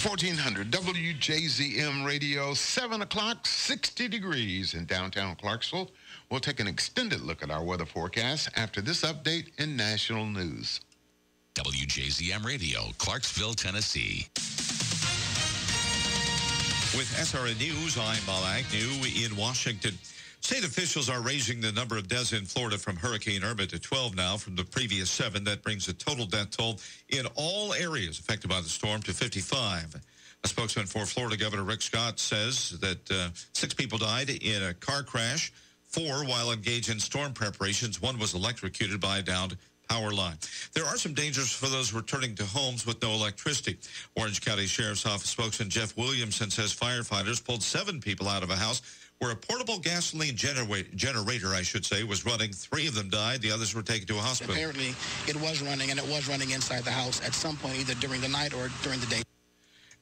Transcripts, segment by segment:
1400 WJZM radio, 7 o'clock, 60 degrees in downtown Clarksville. We'll take an extended look at our weather forecast after this update in national news. WJZM radio, Clarksville, Tennessee. With SRN News, I'm Bob Agnew in Washington. State officials are raising the number of deaths in Florida from Hurricane Irma to 12 now from the previous 7. That brings the total death toll in all areas affected by the storm to 55. A spokesman for Florida Governor Rick Scott says that 6 people died in a car crash, 4 while engaged in storm preparations. 1 was electrocuted by a downed power line. There are some dangers for those returning to homes with no electricity. Orange County Sheriff's Office spokesman Jeff Williamson says firefighters pulled 7 people out of a house where a portable gasoline generator, was running. 3 of them died. The others were taken to a hospital. Apparently, it was running, and it was running inside the house at some point, either during the night or during the day.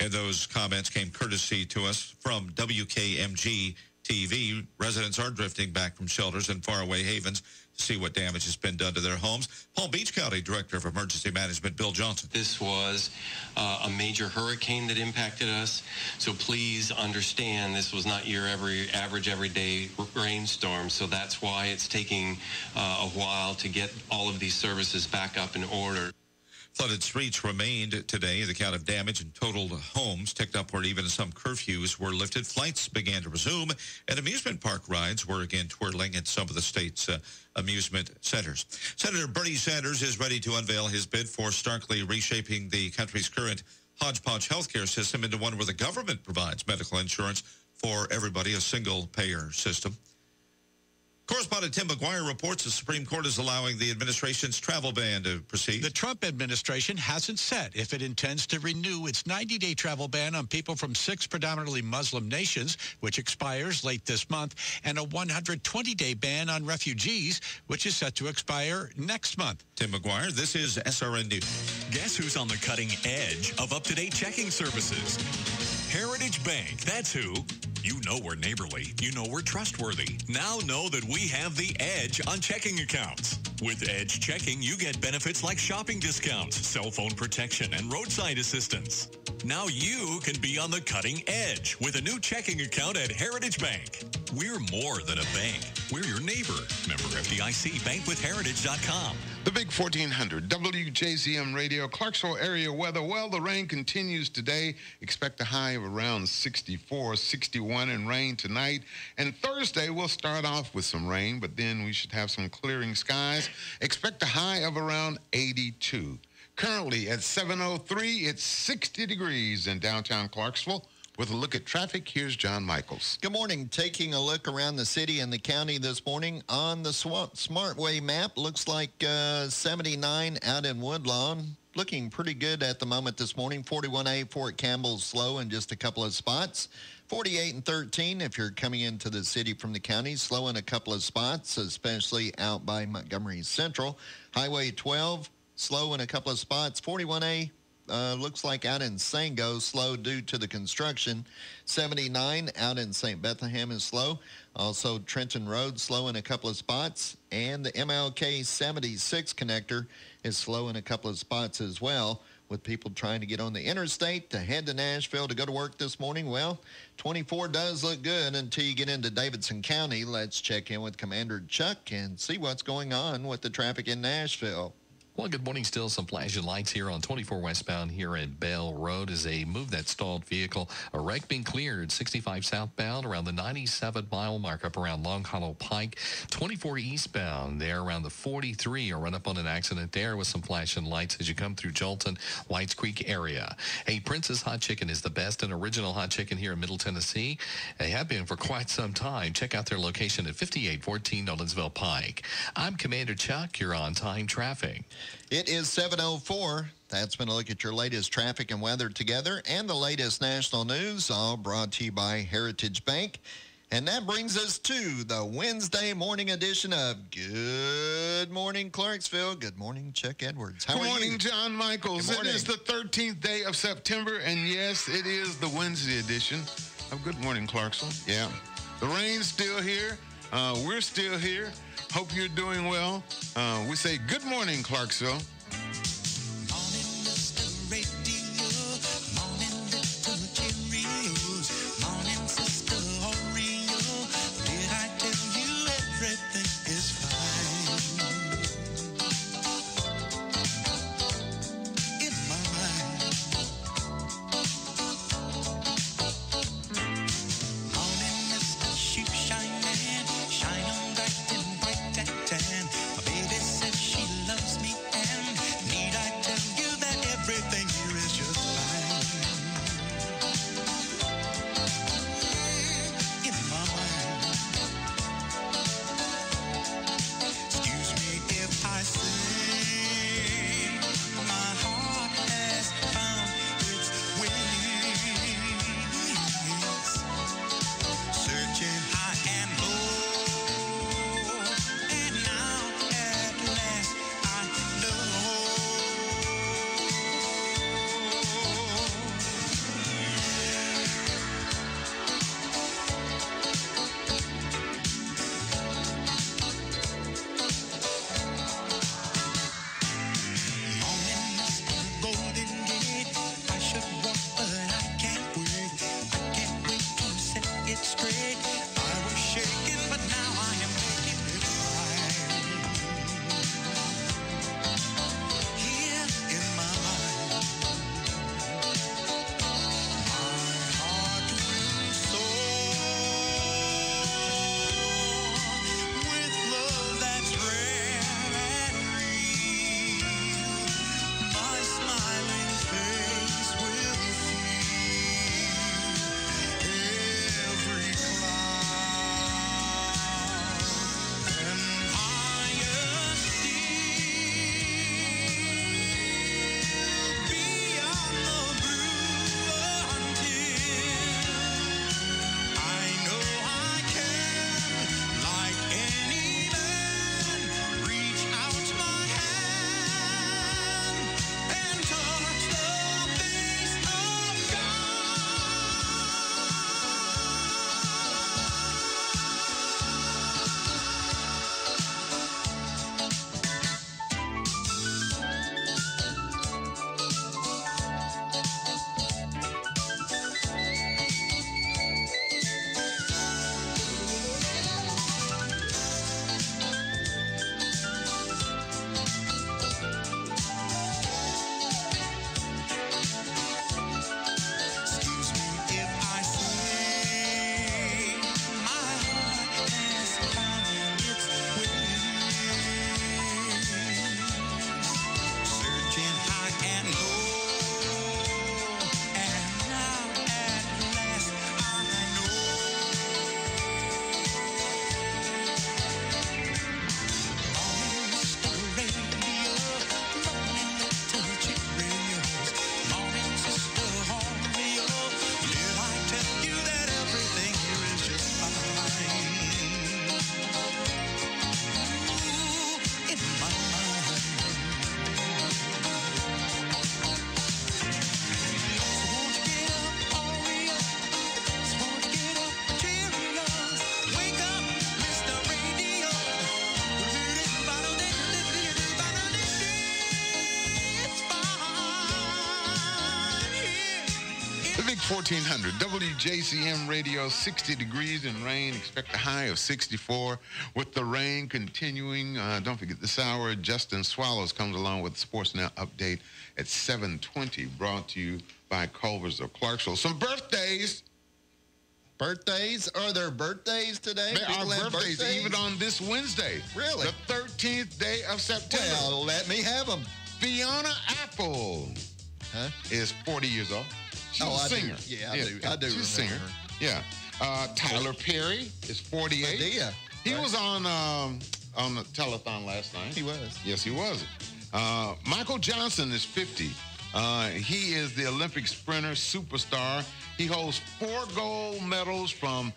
And those comments came courtesy to us from WKMG TV. Residents are drifting back from shelters in faraway havens to see what damage has been done to their homes. Palm Beach County Director of Emergency Management, Bill Johnson. This was a major hurricane that impacted us, so please understand this was not your average everyday rainstorm, so that's why it's taking a while to get all of these services back up in order. Flooded streets remained today. The count of damage and totaled homes ticked upward even as some curfews were lifted. Flights began to resume, and amusement park rides were again twirling at some of the state's amusement centers. Senator Bernie Sanders is ready to unveil his bid for starkly reshaping the country's current hodgepodge healthcare system into one where the government provides medical insurance for everybody, a single-payer system. Correspondent Tim McGuire reports the Supreme Court is allowing the administration's travel ban to proceed. The Trump administration hasn't said if it intends to renew its 90-day travel ban on people from 6 predominantly Muslim nations, which expires late this month, and a 120-day ban on refugees, which is set to expire next month. Tim McGuire, this is SRN News. Guess who's on the cutting edge of up-to-date checking services? Heritage Bank, that's who. You know we're neighborly. You know we're trustworthy. Now know that we have the edge on checking accounts. With Edge Checking, you get benefits like shopping discounts, cell phone protection, and roadside assistance. Now you can be on the cutting edge with a new checking account at Heritage Bank. We're more than a bank. We're your neighbor. Member FDIC, bankwithheritage.com. The Big 1400 WJZM radio, Clarksville area weather. Well, the rain continues today. Expect a high of around 64, 61, and rain tonight. And Thursday, we'll start off with some rain, but then we should have some clearing skies. Expect a high of around 82. Currently at 7:03, it's 60 degrees in downtown Clarksville. With a look at traffic, here's John Michaels. Good morning. Taking a look around the city and the county this morning on the SmartWay map, looks like 79 out in Woodlawn. Looking pretty good at the moment this morning. 41A Fort Campbell slow in just a couple of spots. 48 and 13 if you're coming into the city from the county, slow in a couple of spots, especially out by Montgomery Central. Highway 12, slow in a couple of spots. 41A looks like out in Sango, slow due to the construction. 79 out in St. Bethlehem is slow. Also, Trenton Road slow in a couple of spots. And the MLK 76 connector is slow in a couple of spots as well, with people trying to get on the interstate to head to Nashville to go to work this morning. Well, 24 does look good until you get into Davidson County. Let's check in with Commander Chuck and see what's going on with the traffic in Nashville. Well, good morning. Still some flashing lights here on 24 westbound here at Bell Road as they move that stalled vehicle. A wreck being cleared 65 southbound around the 97-mile mark up around Long Hollow Pike. 24 eastbound there around the 43. A run up on an accident there with some flashing lights as you come through Jolton, Whites Creek area. Hey, Princess Hot Chicken is the best and original hot chicken here in Middle Tennessee. They have been for quite some time. Check out their location at 5814 Nolensville Pike. I'm Commander Chuck. You're on time traffic. It is 7:04. That's been a look at your latest traffic and weather together and the latest national news, all brought to you by Heritage Bank. And that brings us to the Wednesday morning edition of Good Morning Clarksville. Good morning, Chuck Edwards. How are you? Good morning, John Michaels. Good morning. It is the 13th day of September, and yes, it is the Wednesday edition of Good Morning Clarksville. Yeah, the rain's still here. We're still here. Hope you're doing well. We say good morning, Clarksville. Morning, Mr. Radio. Morning, The Big 1400, WJZM Radio, 60 degrees and rain. Expect a high of 64. With the rain continuing, don't forget this hour, Justin Swallows comes along with the Sports Now update at 7:20, brought to you by Culver's of Clarksville. Some birthdays. Birthdays? Are there birthdays today? There are birthdays even on this Wednesday. Really? The 13th day of September. Well, let me have them. Fiona Apple is 40 years old. She's a singer. Yeah, I do. She's a singer. Her. Yeah. Tyler Perry is 48. Medea. He was on the telethon last night. He was. Yes, he was. Michael Johnson is 50. He is the Olympic sprinter superstar. He holds 4 gold medals from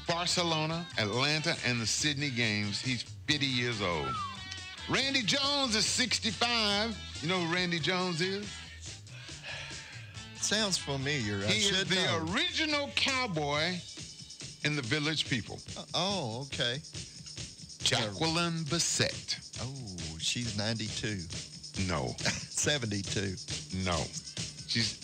Barcelona, Atlanta, and the Sydney Games. He's 50 years old. Randy Jones is 65. You know who Randy Jones is? Sounds familiar. He is the original cowboy in the Village People. Oh, okay. Jacqueline Bissett. Oh, she's 92. No. 72. No. She's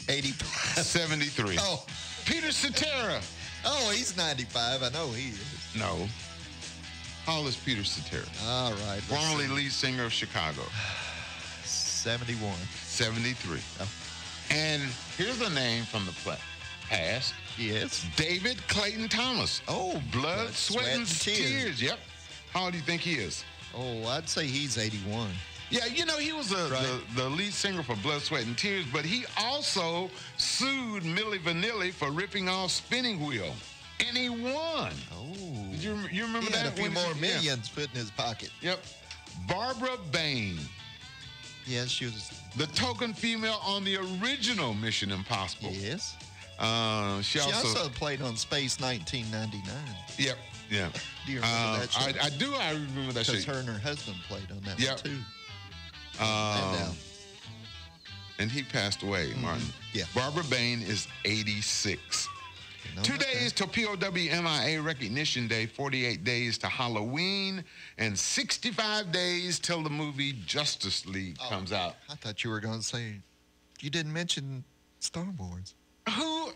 85. 73. Oh. Peter Cetera. Oh, he's 95. I know he is. No. How old is Peter Cetera? All right. Formerly lead singer of Chicago. 71. 73. Oh. And here's a name from the past. Yes. David Clayton Thomas. Oh, Blood, Sweat, and Tears. Yep. How old do you think he is? Oh, I'd say he's 81. Yeah, you know, he was the lead singer for Blood, Sweat, and Tears, but he also sued Milli Vanilli for ripping off Spinning Wheel. And he won. Oh. You remember that? He had a few more millions put in his pocket. Yep. Barbara Bain. Yes, she was. The token female on the original Mission Impossible. Yes. She also played on Space 1999. Yep. Yeah. Do you remember that show? I do. I remember that show. Because her and her husband played on that one, too. And he passed away, Martin. Yeah. Barbara Bain is 86. 2 days till POW/MIA Recognition Day, 48 days to Halloween, and 65 days till the movie Justice League comes out. I thought you were going to say, you didn't mention Star Wars. Who?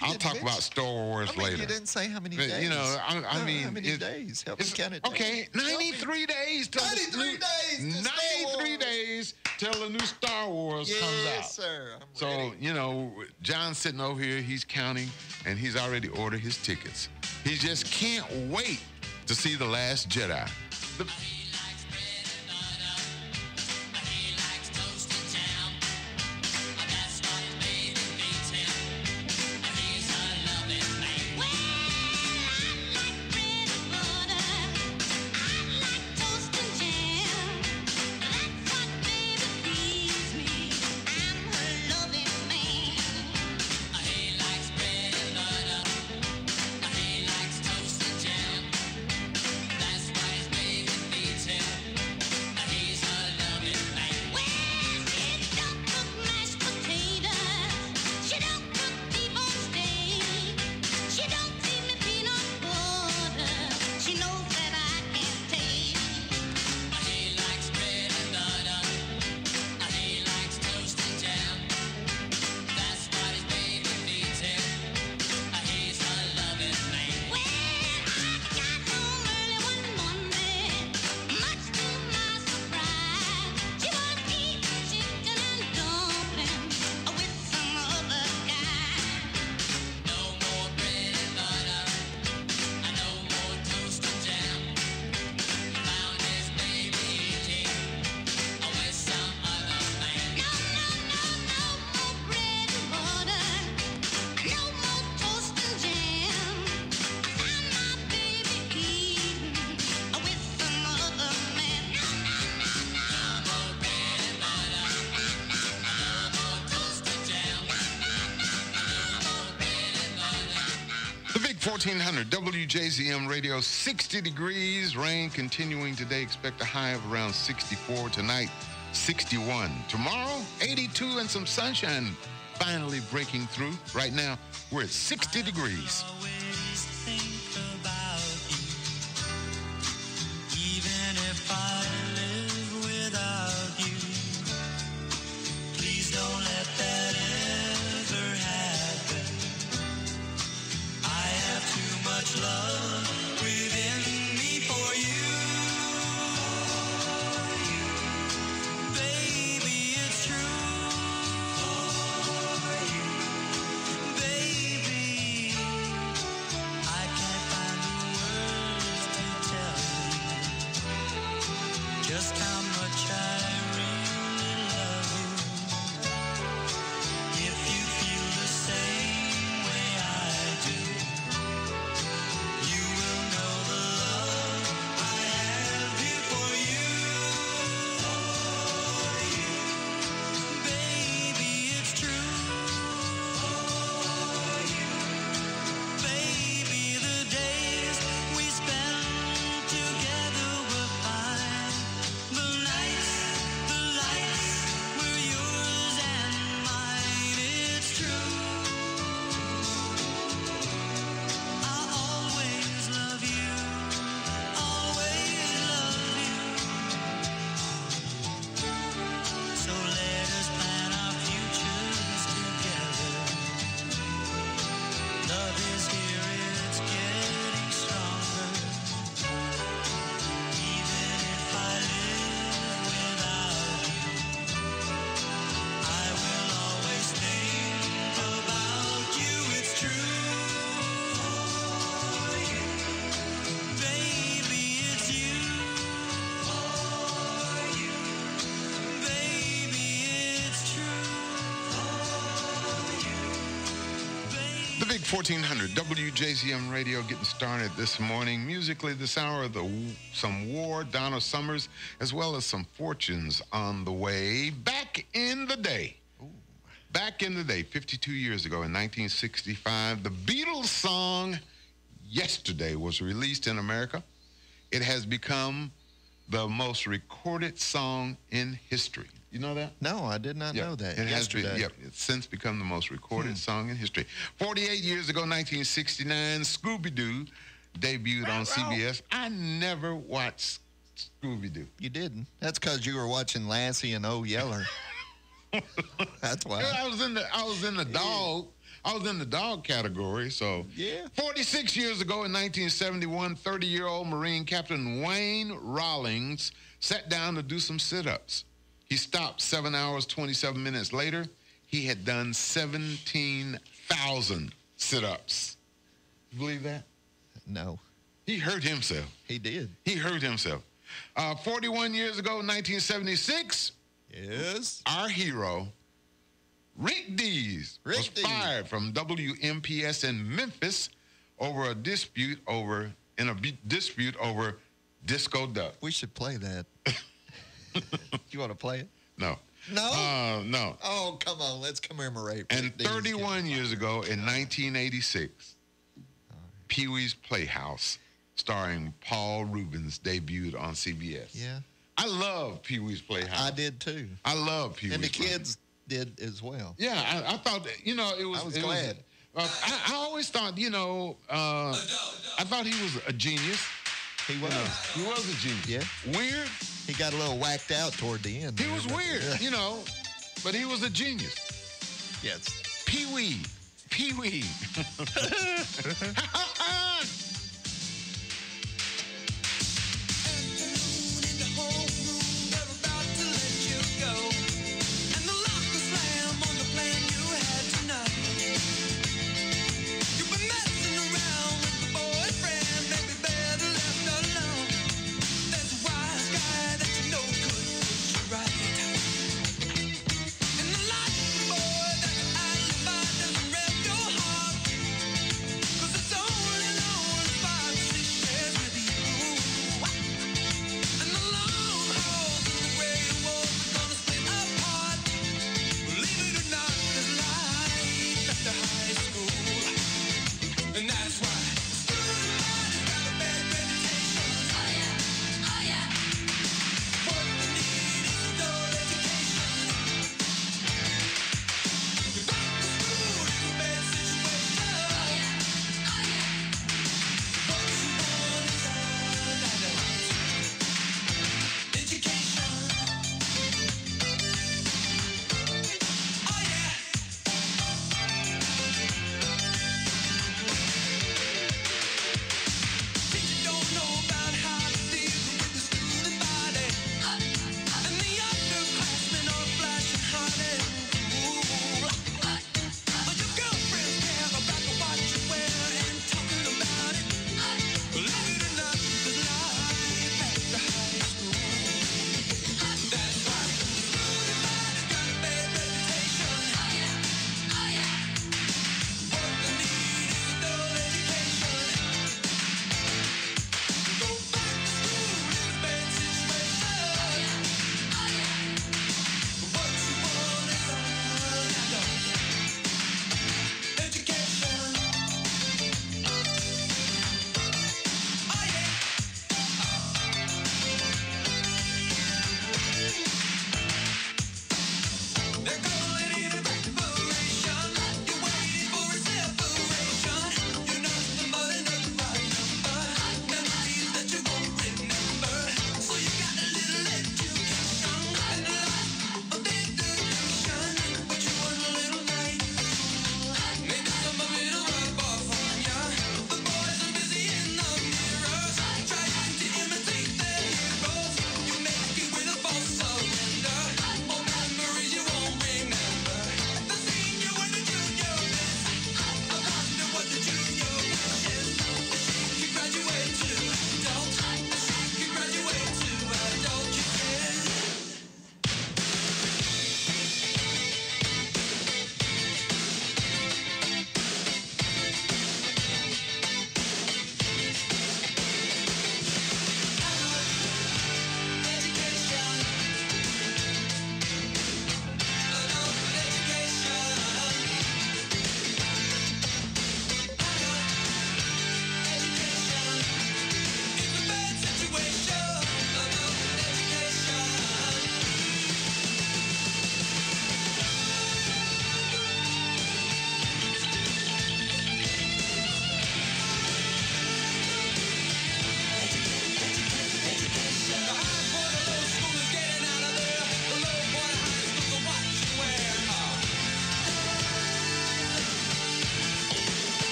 I'll talk about Star Wars later. You didn't say how many days. You know, I mean, how many days? Help me count it. Okay, 93 days. Till 93 days. 93 days till the new Star Wars comes out. Yes, sir. I'm ready. You know, John's sitting over here. He's counting, and he's already ordered his tickets. He just can't wait to see The Last Jedi. Big 1400 WJZM Radio, 60 degrees, rain continuing today. Expect a high of around 64 tonight, 61. Tomorrow, 82 and some sunshine finally breaking through. Right now, we're at 60 degrees. Don't let that ever happen. The big 1400 WJZM radio getting started this morning. Musically this hour, some War, Donna Summers, as well as some fortunes on the way. Back in the day, 52 years ago in 1965, the Beatles song Yesterday was released in America. It has become the most recorded song in history. You know that? No, I did not know that. It has been, it's since become the most recorded song in history. 48 years ago, 1969, Scooby-Doo debuted on CBS. I never watched Scooby-Doo. You didn't? That's because you were watching Lassie and Old Yeller. That's why. I was in the dog category, so. Yeah. 46 years ago in 1971, 30-year-old Marine Captain Wayne Rawlings sat down to do some sit-ups. He stopped 7 hours, 27 minutes later. He had done 17,000 sit-ups. You believe that? No. He hurt himself. He did. He hurt himself. 41 years ago, 1976, yes, our hero, Rick Dees, was fired from WMPS in Memphis over a dispute over Disco Duck. We should play that. You want to play it? No. No? No. Oh, come on. Let's commemorate. And 31 years ago in 1986, Pee-wee's Playhouse, starring Paul Rubens, debuted on CBS. Yeah. I love Pee-wee's Playhouse. I did too. I love Pee-wee's And the Playhouse. kids did as well. Yeah, I thought, it was... I was glad. I always thought, I thought he was a genius. He was. He was a genius. Yeah. Weird. He got a little whacked out toward the end. He was weird, but he was a genius. Yes. Pee-wee. Pee-wee. It's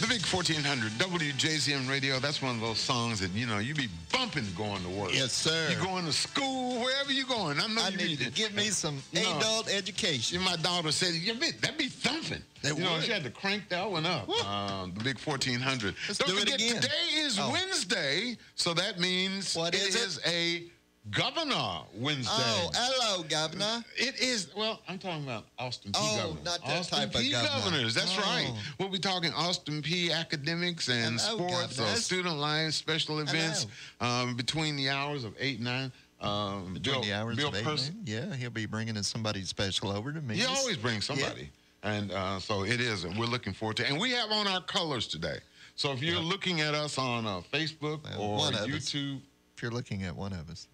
The Big 1400, WJZM Radio. That's one of those songs that, you know, you be bumping going to work. Yes, sir. You going to school, wherever you going. I know I you need to give me some adult education. My daughter said, that'd be thumping. She had to crank that one up. The Big 1400. Let's Don't do it forget, again. today is Wednesday, so that means What is it is a Governor Wednesday. Oh, hello, Governor. It is, well, I'm talking about Austin P. governors. Not that Austin type of P. governor. governors. That's right. We'll be talking Austin P. academics and Hello, sports, governors. student life, special events between the hours of 8 and 9. Between the hours Bill of 8 Person. Yeah, he'll be bringing us somebody special over to me. He always brings somebody. And so it is, and we're looking forward to it. And we have on our colors today. So if you're looking at us on Facebook or YouTube. If you're looking at one of us.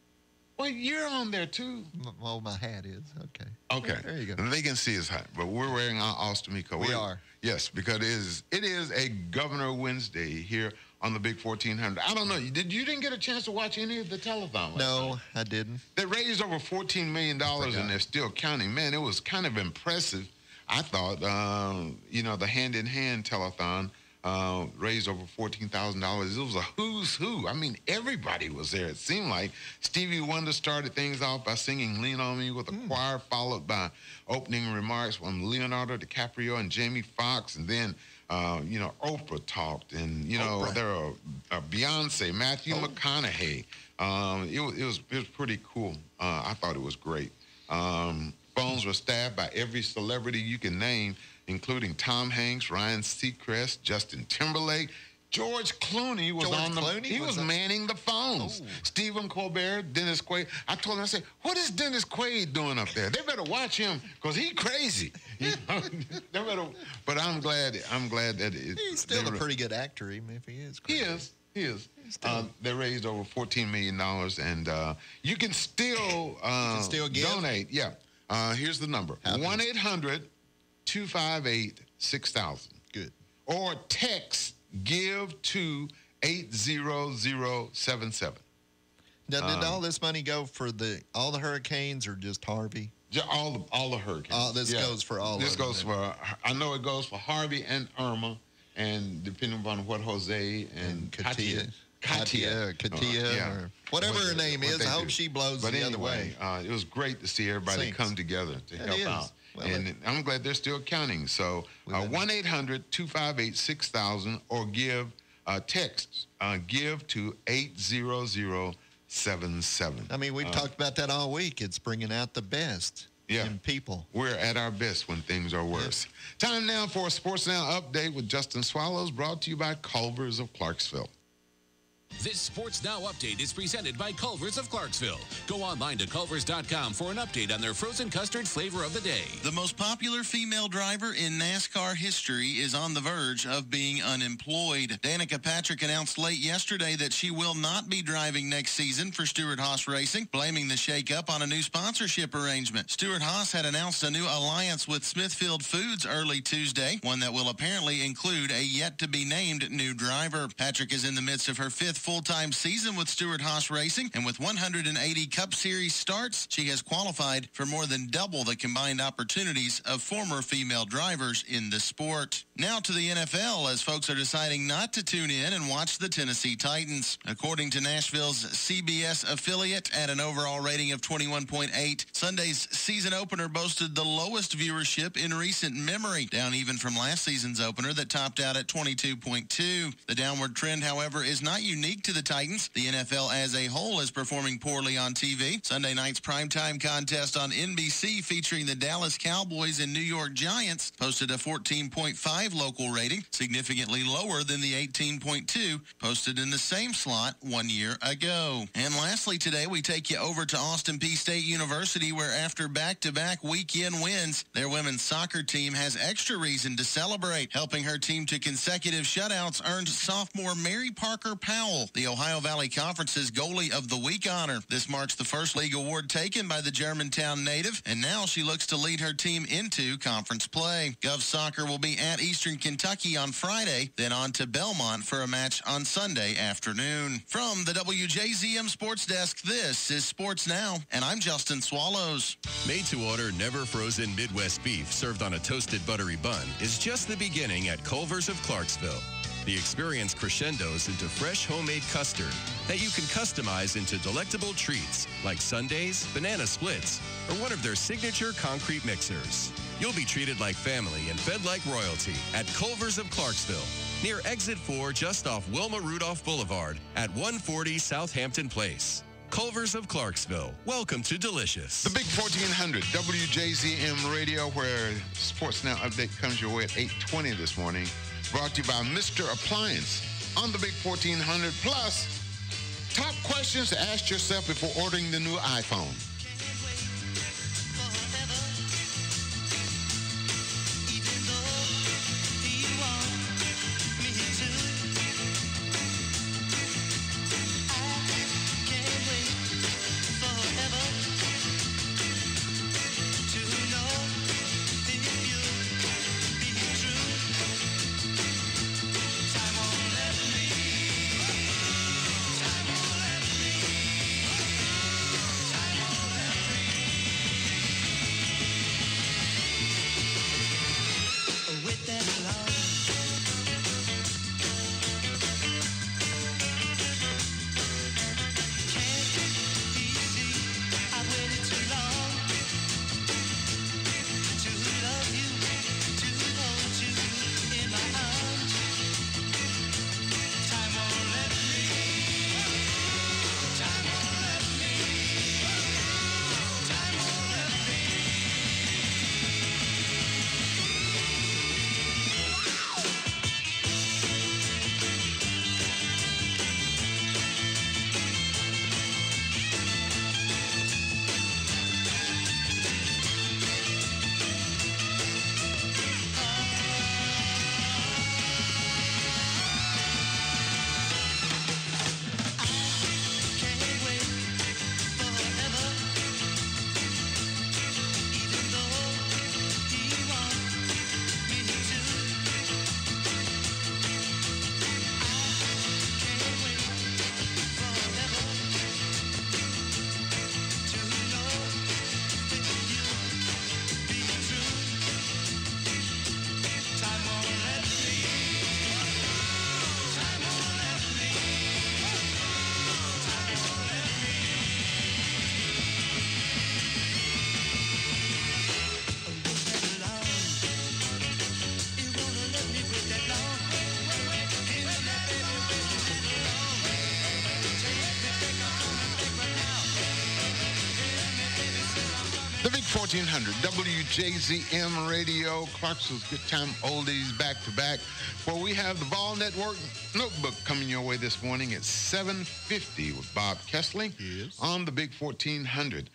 Well, you're on there too. Well, my hat is. Okay. Okay. There you go. And they can see his hat, but we're wearing our Austin P. coat. We are. Yes, because it is a Governor Wednesday here on the Big 1400. I don't know. You didn't get a chance to watch any of the telethon? No, I didn't. They raised over $14 million, and they're still counting. Man, it was kind of impressive. I thought, the Hand in Hand telethon raised over $14,000. It was a who's who. I mean, everybody was there. It seemed like Stevie Wonder started things off by singing "Lean on Me" with a choir, followed by opening remarks from Leonardo DiCaprio and Jamie Foxx, and then Oprah talked, and there were Beyonce, Matthew McConaughey. It was pretty cool. I thought it was great. Phones were staffed by every celebrity you can name, including Tom Hanks, Ryan Seacrest, Justin Timberlake. George Clooney was manning the phones. Stephen Colbert, Dennis Quaid. I told him, I said, what is Dennis Quaid doing up there? They better watch him because he's crazy. But I'm glad that he's still a pretty good actor, even if he is crazy. He is. They raised over $14 million, and you can still donate. Yeah. Here's the number. 1-800-258-6000. Good. Or text GIVE to 80077. Now, did all this money go for all the hurricanes or just Harvey? All the hurricanes. This goes for all of them. This goes for, I know it goes for Harvey and Irma, and depending upon what Jose and Katia, or whatever her name is, I hope she blows the other way. It was great to see everybody come together to help out. Well, and I'm glad they're still counting. So 1-800-258-6000 or text GIVE to 80077. I mean, we've talked about that all week. It's bringing out the best in people. We're at our best when things are worse. Time now for a Sports Now update with Justin Swallows, brought to you by Culver's of Clarksville. This Sports Now update is presented by Culver's of Clarksville. Go online to culvers.com for an update on their frozen custard flavor of the day. The most popular female driver in NASCAR history is on the verge of being unemployed. Danica Patrick announced late yesterday that she will not be driving next season for Stewart-Haas Racing, blaming the shakeup on a new sponsorship arrangement. Stewart-Haas had announced a new alliance with Smithfield Foods early Tuesday, one that will apparently include a yet-to-be-named new driver. Patrick is in the midst of her fifth full-time season with Stewart-Haas Racing, and with 180 Cup Series starts, she has qualified for more than double the combined opportunities of former female drivers in the sport. Now to the NFL, as folks are deciding not to tune in and watch the Tennessee Titans. According to Nashville's CBS affiliate, at an overall rating of 21.8, Sunday's season opener boasted the lowest viewership in recent memory, down even from last season's opener that topped out at 22.2. The downward trend, however, is not unique to the Titans. The NFL as a whole is performing poorly on TV. Sunday night's primetime contest on NBC featuring the Dallas Cowboys and New York Giants posted a 14.5 local rating, significantly lower than the 18.2 posted in the same slot 1 year ago. And lastly today, we take you over to Austin Peay State University, where after back-to-back weekend wins, their women's soccer team has extra reason to celebrate. Helping her team to consecutive shutouts earned sophomore Mary Parker Powell the Ohio Valley Conference's Goalie of the Week honor. This marks the first league award taken by the Germantown native, and now she looks to lead her team into conference play. Gov Soccer will be at Eastern Kentucky on Friday, then on to Belmont for a match on Sunday afternoon. From the WJZM Sports Desk, this is Sports Now, and I'm Justin Swallows. Made to order, never frozen Midwest beef served on a toasted buttery bun is just the beginning at Culver's of Clarksville. The experience crescendos into fresh homemade custard that you can customize into delectable treats like sundaes, banana splits, or one of their signature concrete mixers. You'll be treated like family and fed like royalty at Culver's of Clarksville, near Exit 4 just off Wilma Rudolph Boulevard at 140 Southampton Place. Culver's of Clarksville. Welcome to Delicious. The Big 1400 WJZM Radio, where Sports Now Update comes your way at 8:20 this morning. Brought to you by Mr. Appliance on the Big 1400. Plus, top questions to ask yourself before ordering the new iPhone. The Big 1400 WJZM Radio, Clarksville's Good Time Oldies back to back, where we have the Ball Network Notebook coming your way this morning at 7:50 with Bob Kessley on the Big 1400.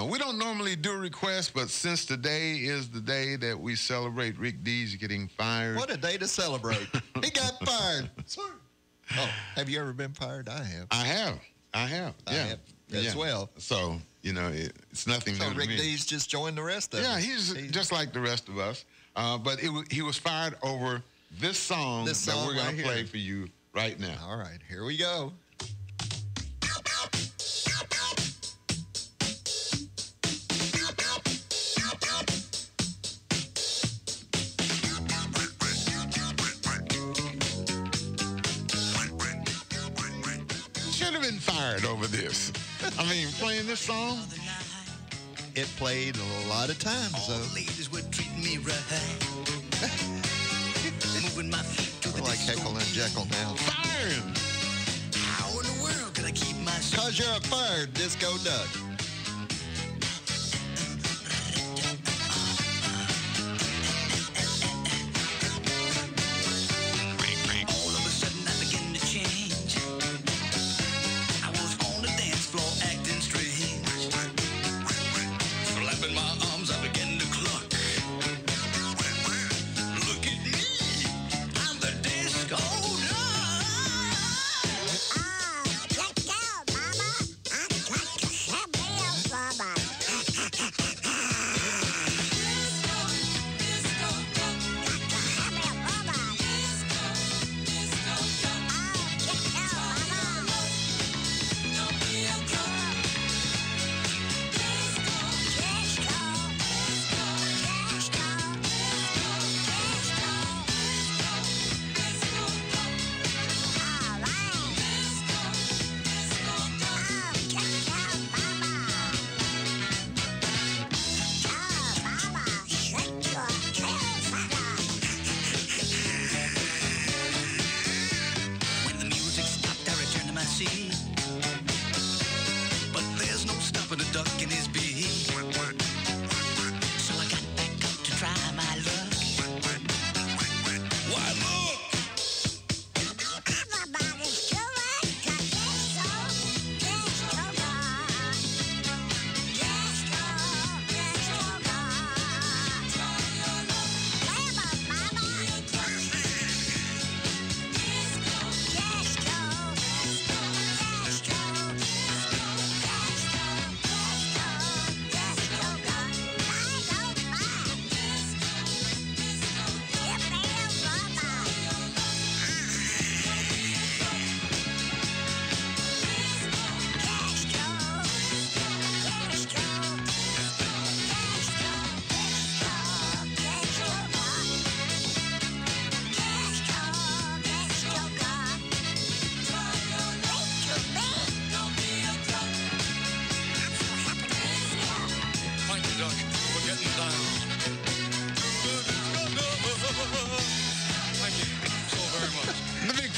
We don't normally do requests, but since today is the day that we celebrate Rick Dees getting fired. What a day to celebrate. He got fired. Oh, have you ever been fired? I have. I have. I have as well. So, you know, it's nothing new to Rick me. Dees just joined the rest of us. Yeah, he's just like the rest of us. But he was fired over this song that we're going to play for you right now. All right, here we go. Should have been fired over this. I mean, playing this song. It played a lot of times, All the ladies were treating me right. Moving my feet to the like Heckle and Jekyll now. Fire him! How in the world can I keep my... Because you're a fired disco duck. All of a sudden I begin to change. I was on the dance floor acting strange. Flapping my arms, I began to cluck. Look at me, I'm the disco duck.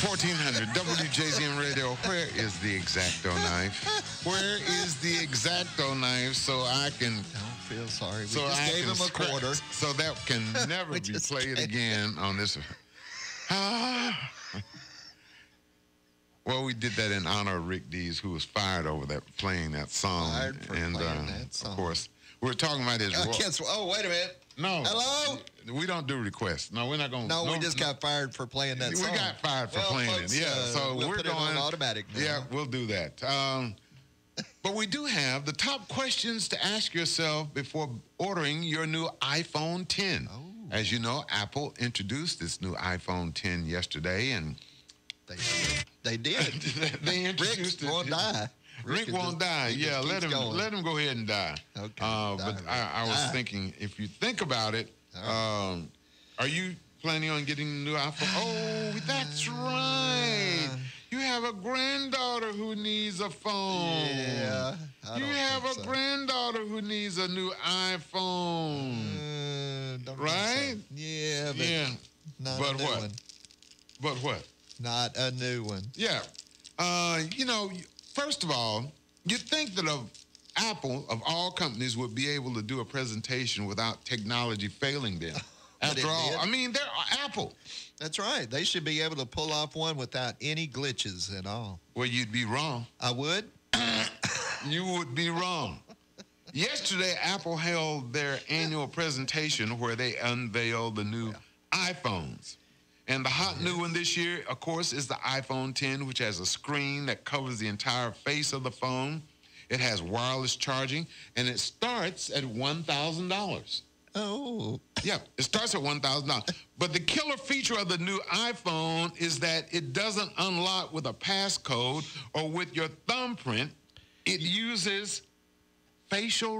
1400 WJZM Radio. Where is the X-Acto knife? Where is the X-Acto knife so I can... Don't feel sorry. We so just I gave can him a quarter. So that can never be played again on this. Well, we did that in honor of Rick Dees, who was fired over that playing that song. Fired for playing that song. Of course, we're talking about his. Oh, wait a minute. No. Hello? We don't do requests. No, we're not going to. No, we just got fired for playing that song. We got fired for playing folks, it. Yeah, so we'll we're put going it on automatic now. Yeah, we'll do that. But we do have the top questions to ask yourself before ordering your new iPhone 10. Oh. As you know, Apple introduced this new iPhone 10 yesterday, and they did. They introduced Rick won't die. Rick won't die. Yeah, let him go ahead and die. Okay. But I was thinking, if you think about it, are you planning on getting a new iPhone? Oh, that's right. You have a granddaughter who needs a phone. Yeah. You have a granddaughter who needs a new iPhone. Right? Yeah, but not a new one. But what? Not a new one. Yeah. You know, first of all, you'd think that Apple, of all companies, would be able to do a presentation without technology failing them. After all, I mean, they're Apple. That's right. They should be able to pull off one without any glitches at all. Well, you'd be wrong. I would? You would be wrong. Yesterday, Apple held their annual presentation where they unveiled the new iPhones. And the hot new one this year, of course, is the iPhone 10, which has a screen that covers the entire face of the phone. It has wireless charging, and it starts at $1,000. Oh. Yeah, it starts at $1,000. But the killer feature of the new iPhone is that it doesn't unlock with a passcode or with your thumbprint. It uses facial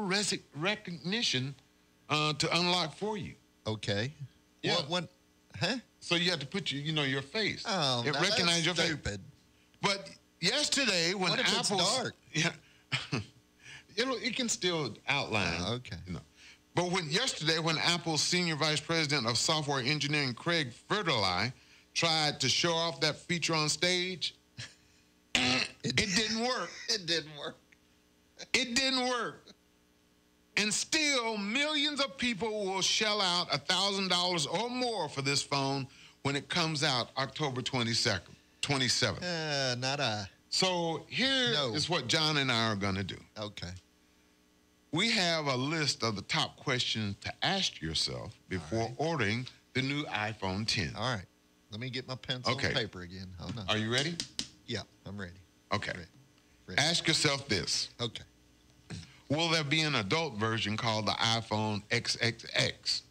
recognition to unlock for you. Okay. Yeah. What? Huh? So you have to put your face. Oh, it recognizes your stupid. face. But yesterday, when what if Apple, it's dark? Yeah, it can still outline. Oh, okay. You know. But yesterday, when Apple's senior vice president of software engineering, Craig Federline, tried to show off that feature on stage, it didn't work. It didn't work. It didn't work. And still, millions of people will shell out $1,000 or more for this phone when it comes out October 27th. Not I. So here is what John and I are going to do. Okay. We have a list of the top questions to ask yourself before ordering the new iPhone 10. All right. Let me get my pencil and paper again. Hold on. Are you ready? Yeah, I'm ready. Okay. Ready. Ask yourself this. Okay. Will there be an adult version called the iPhone XXX?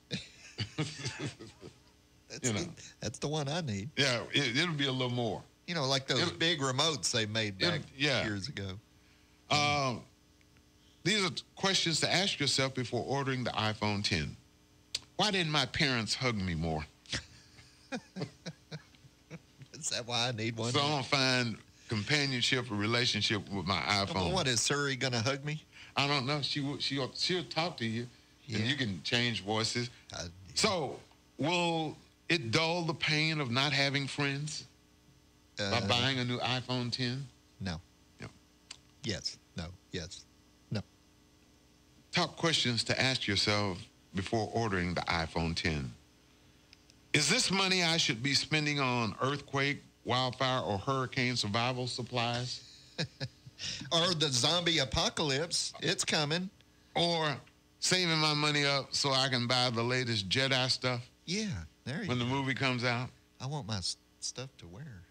That's the one I need. Yeah, it'll be a little more. You know, like those big remotes they made back years ago. These are questions to ask yourself before ordering the iPhone 10. Why didn't my parents hug me more? Is that why I need one? So I'm going to find companionship or relationship with my iPhone. Well, what, is Suri going to hug me? I don't know. She'll talk to you, and you can change voices. So will it dull the pain of not having friends by buying a new iPhone 10? No. No. Yes. No. Yes. No. Top questions to ask yourself before ordering the iPhone 10. Is this money I should be spending on earthquake, wildfire, or hurricane survival supplies? Or the zombie apocalypse. It's coming. Or saving my money up so I can buy the latest Jedi stuff? Yeah, there you go. When the movie comes out? I want my stuff to wear.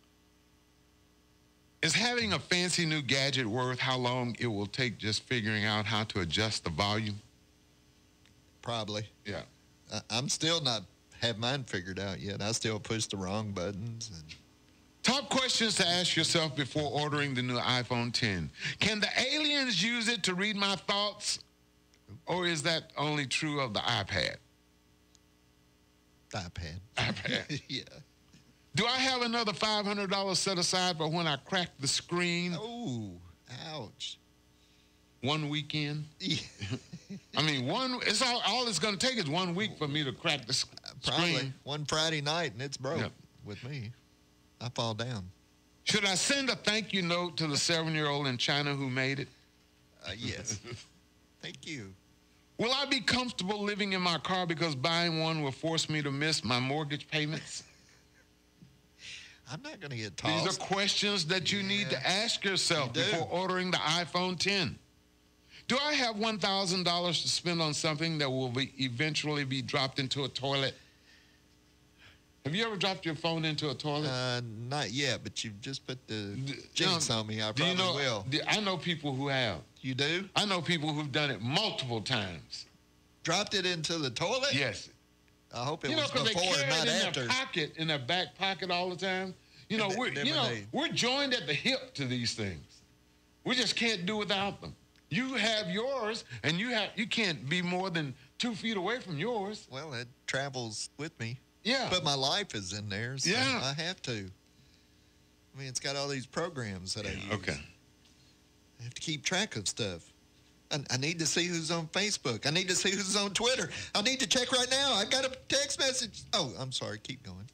Is having a fancy new gadget worth how long it will take just figuring out how to adjust the volume? Probably. Yeah. I'm still not have mine figured out yet. I still push the wrong buttons. Top questions to ask yourself before ordering the new iPhone 10. Can the aliens use it to read my thoughts? Or is that only true of the iPad? iPad. Yeah. Do I have another $500 set aside for when I crack the screen? Oh, ouch. One weekend? I mean, it's all it's going to take is 1 week for me to crack the screen. Probably. One Friday night and it's broke with me. I fall down. Should I send a thank you note to the 7-year-old in China who made it? Yes. Thank you. Will I be comfortable living in my car because buying one will force me to miss my mortgage payments? I'm not going to get tossed. These are questions that you need to ask yourself before ordering the iPhone 10. Do I have $1,000 to spend on something that will eventually be dropped into a toilet? Have you ever dropped your phone into a toilet? Not yet, but you've just put the jinx on me. I probably will. I know people who have. You do? I know people who've done it multiple times. Dropped it into the toilet? Yes. I hope it was before, they carry not it in after. Their pocket, in their back pocket all the time. We're joined at the hip to these things. We just can't do without them. You have yours, and you can't be more than 2 feet away from yours. Well, it travels with me. Yeah. But my life is in there, so I have to. I mean, it's got all these programs that I use. Okay. I have to keep track of stuff. I need to see who's on Facebook. I need to see who's on Twitter. I need to check right now. I got a text message. Oh, I'm sorry. Keep going.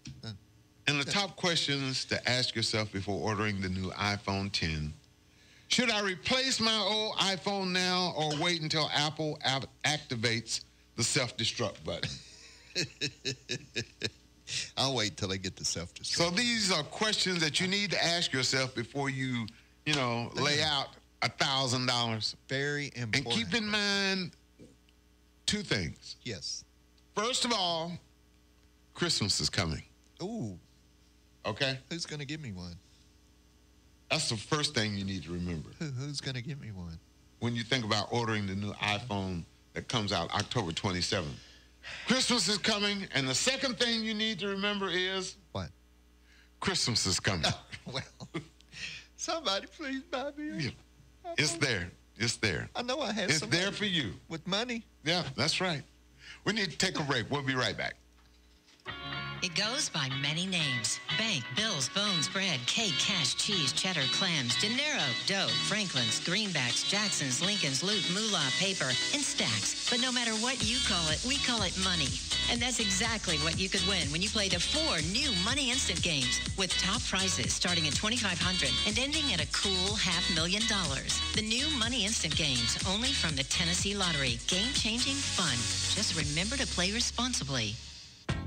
And the top questions to ask yourself before ordering the new iPhone 10. Should I replace my old iPhone now or wait until Apple activates the self-destruct button? I'll wait till they get the self-destruct. So these are questions that you need to ask yourself before you lay out $1,000. Very important. And keep in mind 2 things. Yes. First of all, Christmas is coming. Ooh. Okay? Who's going to give me one? That's the first thing you need to remember. Who's going to give me one? When you think about ordering the new iPhone that comes out October 27th. Christmas is coming, and the second thing you need to remember is... What? Christmas is coming. Well, somebody please buy me a... It's there. It's there. I know I have It's there for you. With money. Yeah, that's right. We need to take a break. We'll be right back. It goes by many names. Bank, bills, bones, bread, cake, cash, cheese, cheddar, clams, dinero, dough, Franklin's, greenbacks, Jackson's, Lincoln's, loot, moolah, paper, and stacks. But no matter what you call it, we call it money. And that's exactly what you could win when you play the 4 new Money Instant games with top prizes starting at $2,500 and ending at a cool $500,000. The new Money Instant games, only from the Tennessee Lottery. Game-changing fun. Just remember to play responsibly.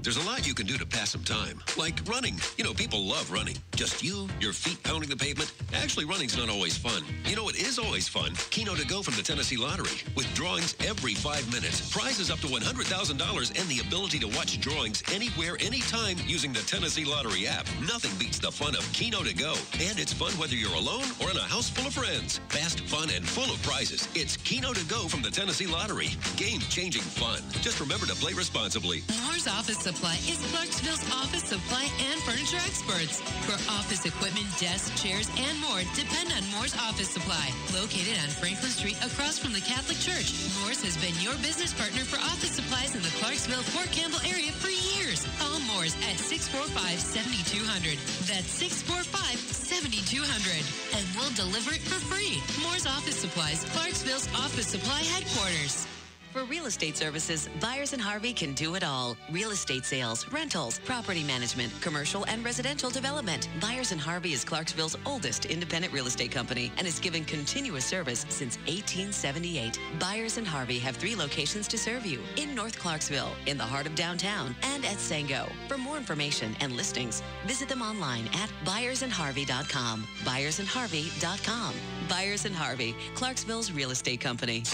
There's a lot you can do to pass some time, like running. You know, people love running. Just you, your feet pounding the pavement. Actually, running's not always fun. You know, it is always fun. Keno to go from the Tennessee Lottery, with drawings every 5 minutes, prizes up to $100,000, and the ability to watch drawings anywhere, anytime using the Tennessee Lottery app. Nothing beats the fun of Keno to go, and it's fun whether you're alone or in a house full of friends. Fast, fun, and full of prizes. It's Keno to go from the Tennessee Lottery. Game-changing fun. Just remember to play responsibly. Moore's Office Supply is Clarksville's office supply and furniture experts. For office equipment, desks, chairs, and more, depend on Moore's Office Supply. Located on Franklin Street across from the Catholic Church, Moore's has been your business partner for office supplies in the Clarksville, Fort Campbell area for years. Call Moore's at 645-7200. That's 645-7200. And we'll deliver it for free. Moore's Office Supplies, Clarksville's office supply headquarters. For real estate services, Byers & Harvey can do it all. Real estate sales, rentals, property management, commercial and residential development. Byers & Harvey is Clarksville's oldest independent real estate company and has given continuous service since 1878. Byers & Harvey have 3 locations to serve you: in North Clarksville, in the heart of downtown, and at Sango. For more information and listings, visit them online at byersandharvey.com. byersandharvey.com. Byers & Harvey, Clarksville's real estate company.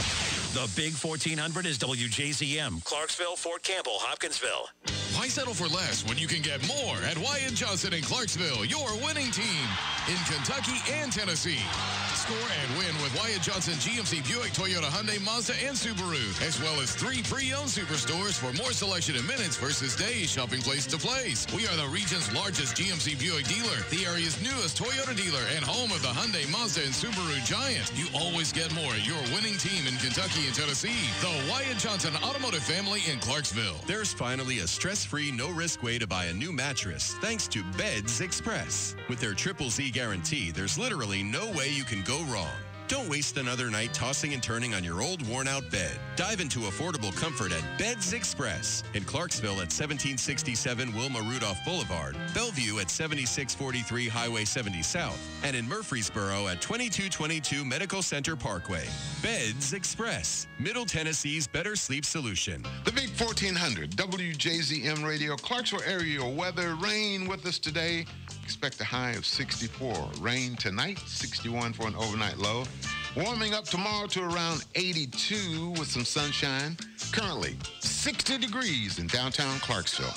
The Big 1400 is WJZM, Clarksville, Fort Campbell, Hopkinsville. Why settle for less when you can get more at Wyatt Johnson in Clarksville, your winning team in Kentucky and Tennessee. Score and win with Wyatt Johnson GMC, Buick, Toyota, Hyundai, Mazda, and Subaru, as well as 3 pre-owned superstores for more selection in minutes versus days, shopping place to place. We are the region's largest GMC Buick dealer, the area's newest Toyota dealer, and home of the Hyundai, Mazda, and Subaru giant. You always get more at your winning team in Kentucky and Tennessee. The Wyatt Johnson Automotive Family in Clarksville. There's finally a stress-free, no-risk way to buy a new mattress thanks to Beds Express. With their Triple Z guarantee, there's literally no way you can go wrong. Don't waste another night tossing and turning on your old, worn-out bed. Dive into affordable comfort at Beds Express in Clarksville at 1767 Wilma Rudolph Boulevard, Bellevue at 7643 Highway 70 South, and in Murfreesboro at 2222 Medical Center Parkway. Beds Express, Middle Tennessee's better sleep solution. The Big 1400, WJZM Radio, Clarksville area weather. Rain with us today. Expect a high of 64. Rain tonight, 61 for an overnight low. Warming up tomorrow to around 82 with some sunshine. Currently, 60 degrees in downtown Clarksville.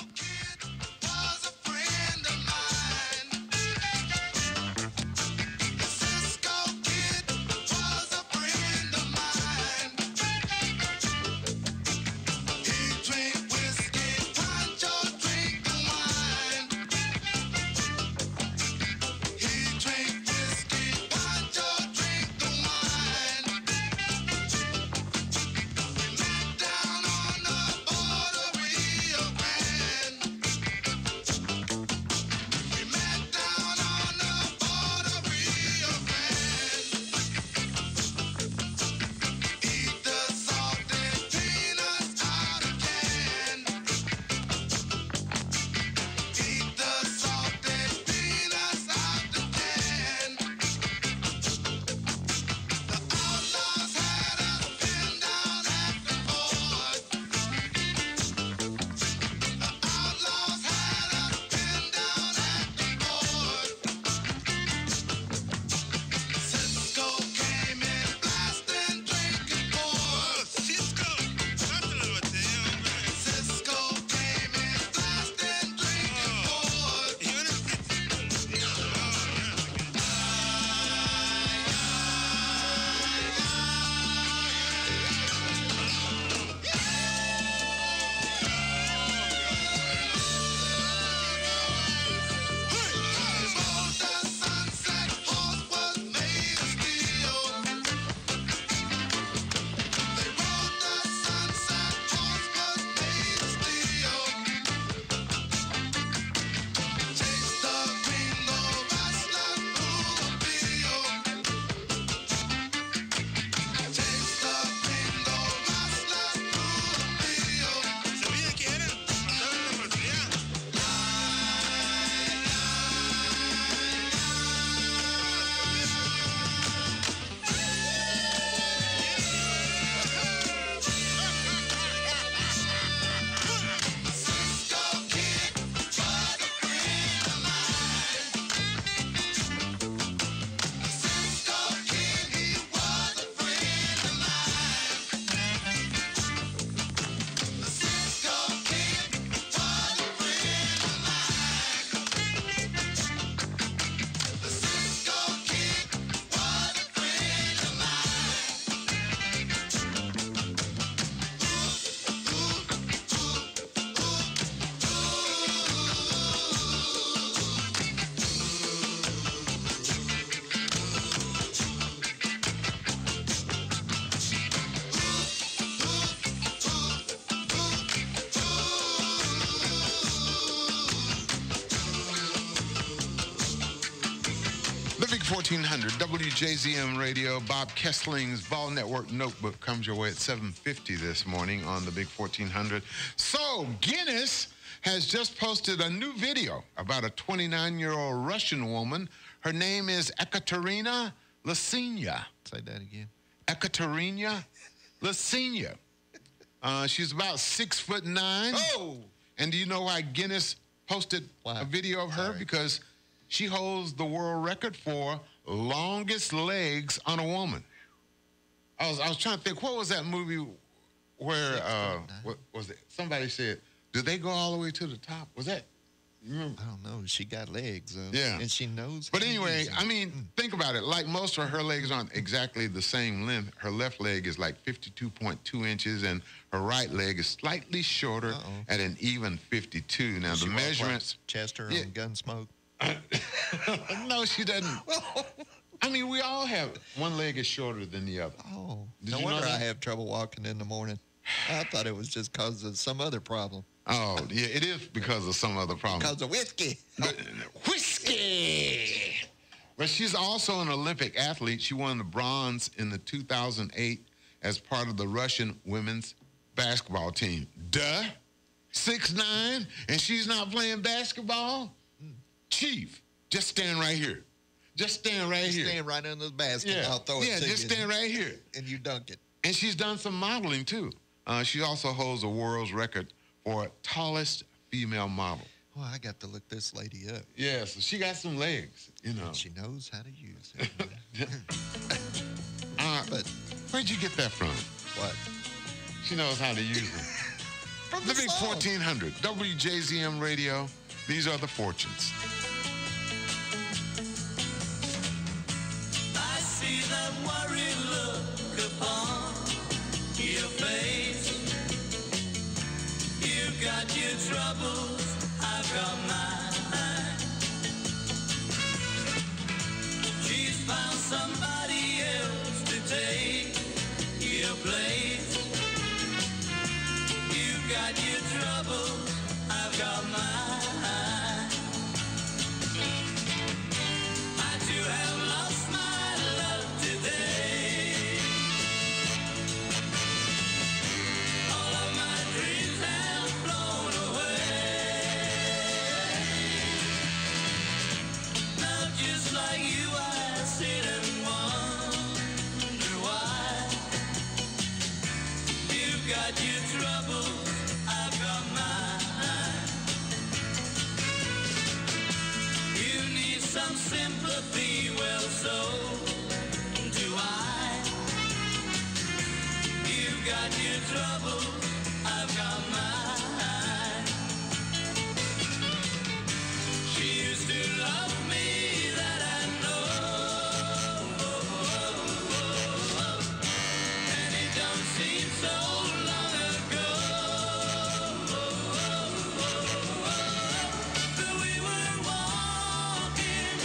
Big 1400, WJZM Radio. Bob Kessling's Ball Network Notebook comes your way at 7:50 this morning on the Big 1400. So, Guinness has just posted a new video about a 29-year-old Russian woman. Her name is Ekaterina Lasenya. Say that again. Ekaterina Lasenya. She's about 6'9". Oh! And do you know why Guinness posted a video of her? Because she holds the world record for longest legs on a woman. I was trying to think, what was that movie where, what was it? Somebody said, do they go all the way to the top? Was that? I don't know. She got legs. Yeah. And she knows. But anyway, I mean, think about it. Like most of her legs aren't exactly the same length. Her left leg is like 52.2 inches, and her right leg is slightly shorter at an even 52. Now, the measurements. Chester on Gunsmoke. No, she doesn't. I mean, we all have one leg is shorter than the other. Oh, Did no you know wonder I that? have trouble walking in the morning. I thought it was just because of some other problem. Oh, yeah, it is because of some other problem. Because of whiskey. Whiskey! But she's also an Olympic athlete. She won the bronze in the 2008 as part of the Russian women's basketball team. Duh. 6'9", and she's not playing basketball? Chief, just stand right here. Just stand right here. Stand right under the basket. Yeah, I'll throw it to just you. stand right here. And you dunk it. And she's done some modeling, too. She also holds the world's record for tallest female model. Well, I got to look this lady up. Yeah, so she got some legs, you know. She knows how to use it. But where'd you get that from? What? She knows how to use it. From the Big 1400, WJZM Radio. These are the fortunes. I see that worried look upon your face. You've got your troubles, I've got mine. She's found somebody else to take your place. You've got your troubles, I've got mine. I too have lost my love today. All of my dreams have flown away. Now just like you, I sit and wonder why. You've got your troubles, I've got mine. You need some sympathy, well, so do I. You've got your troubles, I've got mine. She used to love me, that I know. And it don't seem so long ago. But we were walking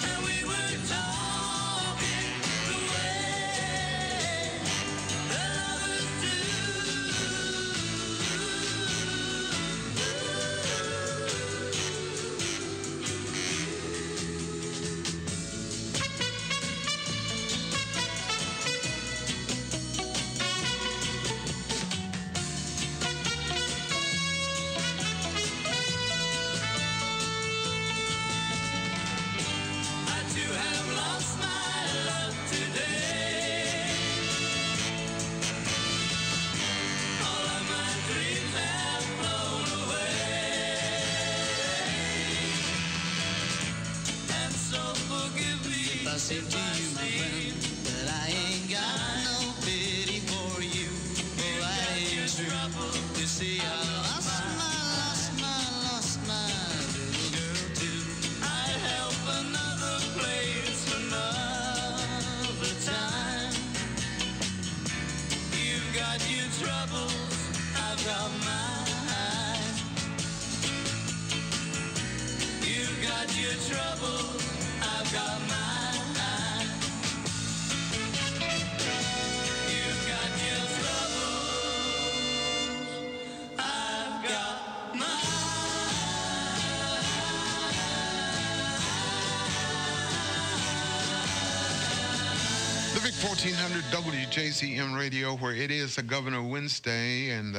and we were talking the way the lovers do. I too have lost my love today. All of my dreams have flown away. And so forgive me if I say to you, my friend, that I ain't got no pity for you. Oh, I ain't true. You see, I lost my little girl too. I'd help another place another time. You've got your troubles, I've got mine. You've got your troubles, I've got mine. You've got your troubles, I've got The Big 1400 WJZM Radio, where it is a Governor Wednesday, and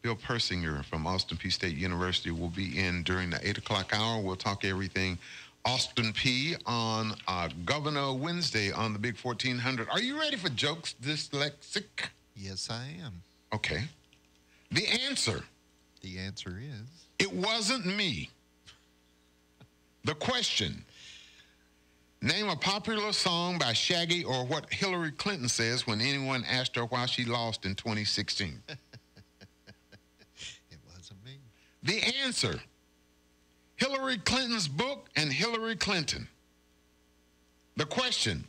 Bill Persinger from Austin Peay State University will be in during the 8 o'clock hour. We'll talk everything Austin Peay on Governor Wednesday on the Big 1400. Are you ready for jokes dyslexic? Yes, I am. Okay. The answer. The answer is? It wasn't me. The question. Name a popular song by Shaggy or what Hillary Clinton says when anyone asked her why she lost in 2016. It wasn't me. The answer. Hillary Clinton's book and Hillary Clinton. The question.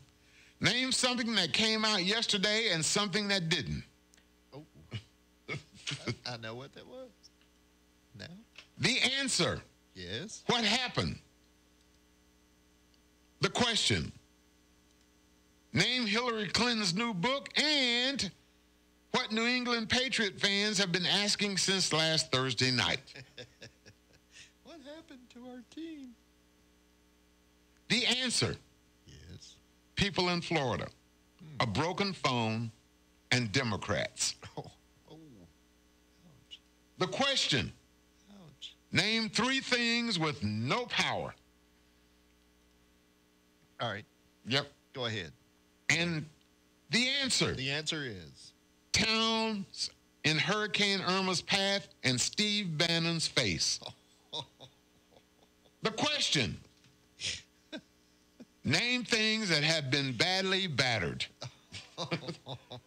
Name something that came out yesterday and something that didn't. Oh. I know what that was. No? The answer. Yes? What happened? The question. Name Hillary Clinton's new book and what New England Patriot fans have been asking since last Thursday night. What happened to our team? The answer. Yes. People in Florida. A broken phone and Democrats. The question. Name 3 things with no power. All right. Yep. Go ahead. And the answer. The answer is towns in Hurricane Irma's path and Steve Bannon's face. The question. Name things that have been badly battered.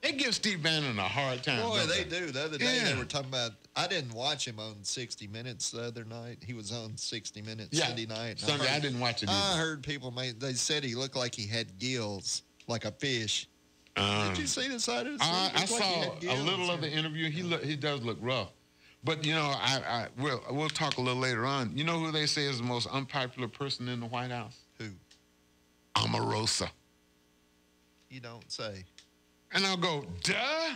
They give Steve Bannon a hard time. Boy, they do. The other day Yeah. they were talking about, I didn't watch him on 60 Minutes the other night. He was on 60 Minutes Sunday night. Sunday, I didn't watch it either. I heard people, they said he looked like he had gills, like a fish. Did you see the side of his I saw a little of the interview. He does look rough. But, you know, we'll talk a little later on. You know who they say is the most unpopular person in the White House? Who? Omarosa. You don't say. And I'll go, duh?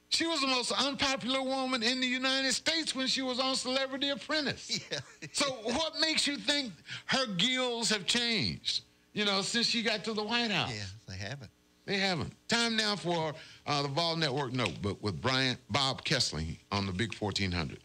She was the most unpopular woman in the United States when she was on Celebrity Apprentice. Yeah. So what makes you think her gills have changed, you know, since she got to the White House? Yeah, they haven't. They haven't. Time now for the Vol Network Notebook with Bob Kessling on the Big 1400.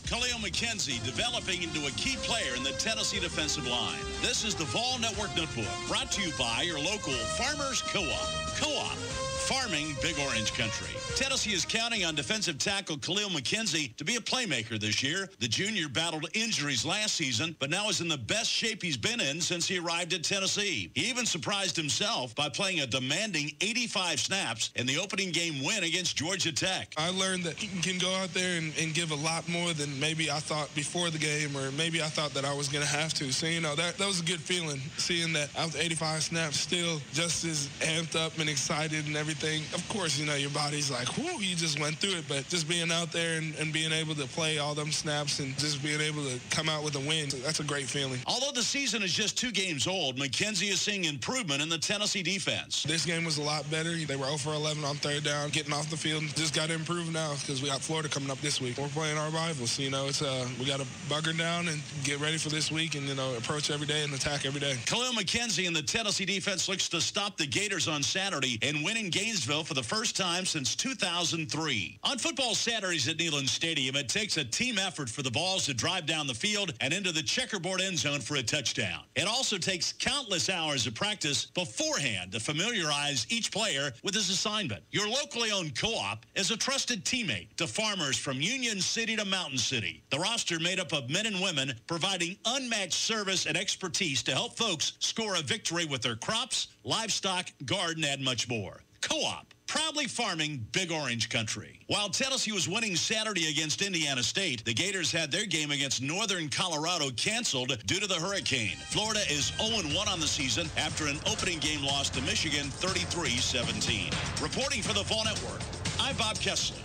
Khalil McKenzie developing into a key player in the Tennessee defensive line. This is the Vol Network Notebook, brought to you by your local Farmers Co-op. Co-op, farming Big Orange Country. Tennessee is counting on defensive tackle Khalil McKenzie to be a playmaker this year. The junior battled injuries last season, but now is in the best shape he's been in since he arrived at Tennessee. He even surprised himself by playing a demanding 85 snaps in the opening game win against Georgia Tech. I learned that he can go out there and give a lot more than maybe I thought before the game, or maybe I thought that I was going to have to. So, you know, that was a good feeling, seeing that after 85 snaps, still just as amped up and excited and everything. Of course, you know, your body's like, whoo, you just went through it, but just being out there and being able to play all them snaps and just being able to come out with a win, that's a great feeling. Although the season is just 2 games old, McKenzie is seeing improvement in the Tennessee defense. This game was a lot better. They were 0 for 11 on 3rd down, getting off the field. Just got to improve now because we got Florida coming up this week. We're playing our rivals, so, you know, it's we got to bugger down and get ready for this week and, you know, approach every day and attack every day. Khalil McKenzie and the Tennessee defense looks to stop the Gators on Saturday and win in Gainesville for the first time since 2003. On football Saturdays at Neyland Stadium, it takes a team effort for the balls to drive down the field and into the checkerboard end zone for a touchdown. It also takes countless hours of practice beforehand to familiarize each player with his assignment. Your locally owned co-op is a trusted teammate to farmers from Union City to Mountain City. The roster made up of men and women providing unmatched service and expertise to help folks score a victory with their crops, livestock, garden, and much more. Co-op, proudly farming Big Orange Country. While Tennessee was winning Saturday against Indiana State, the Gators had their game against Northern Colorado canceled due to the hurricane. Florida is 0-1 on the season after an opening game loss to Michigan 33-17. Reporting for the Vol Network, I'm Bob Kessler.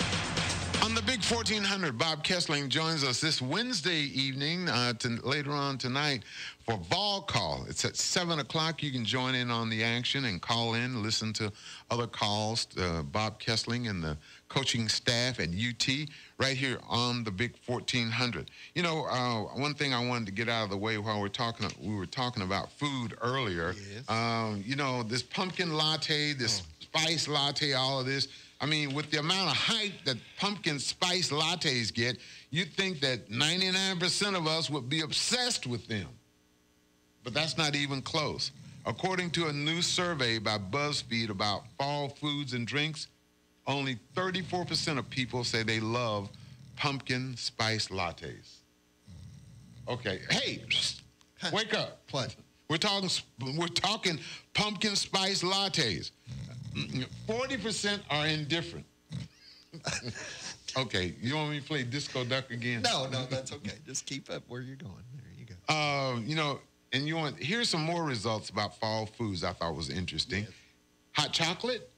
On the Big 1400, Bob Kessling joins us this Wednesday evening, later on tonight, for Vol Call. It's at 7 o'clock. You can join in on the action and call in, listen to other calls, Bob Kessling and the coaching staff at UT, right here on the Big 1400. You know, one thing I wanted to get out of the way while we were talking about food earlier. Yes. You know, this pumpkin latte, this spice latte, all of this. I mean, with the amount of hype that pumpkin spice lattes get, you'd think that 99% of us would be obsessed with them. But that's not even close. According to a new survey by BuzzFeed about fall foods and drinks, only 34% of people say they love pumpkin spice lattes. Okay, hey, wake up. What? We're talking pumpkin spice lattes. 40% are indifferent. Okay, you want me to play Disco Duck again? No, that's okay. Just keep up where you're going. There you go. You know, and here's some more results about fall foods I thought was interesting. Yes. Hot chocolate.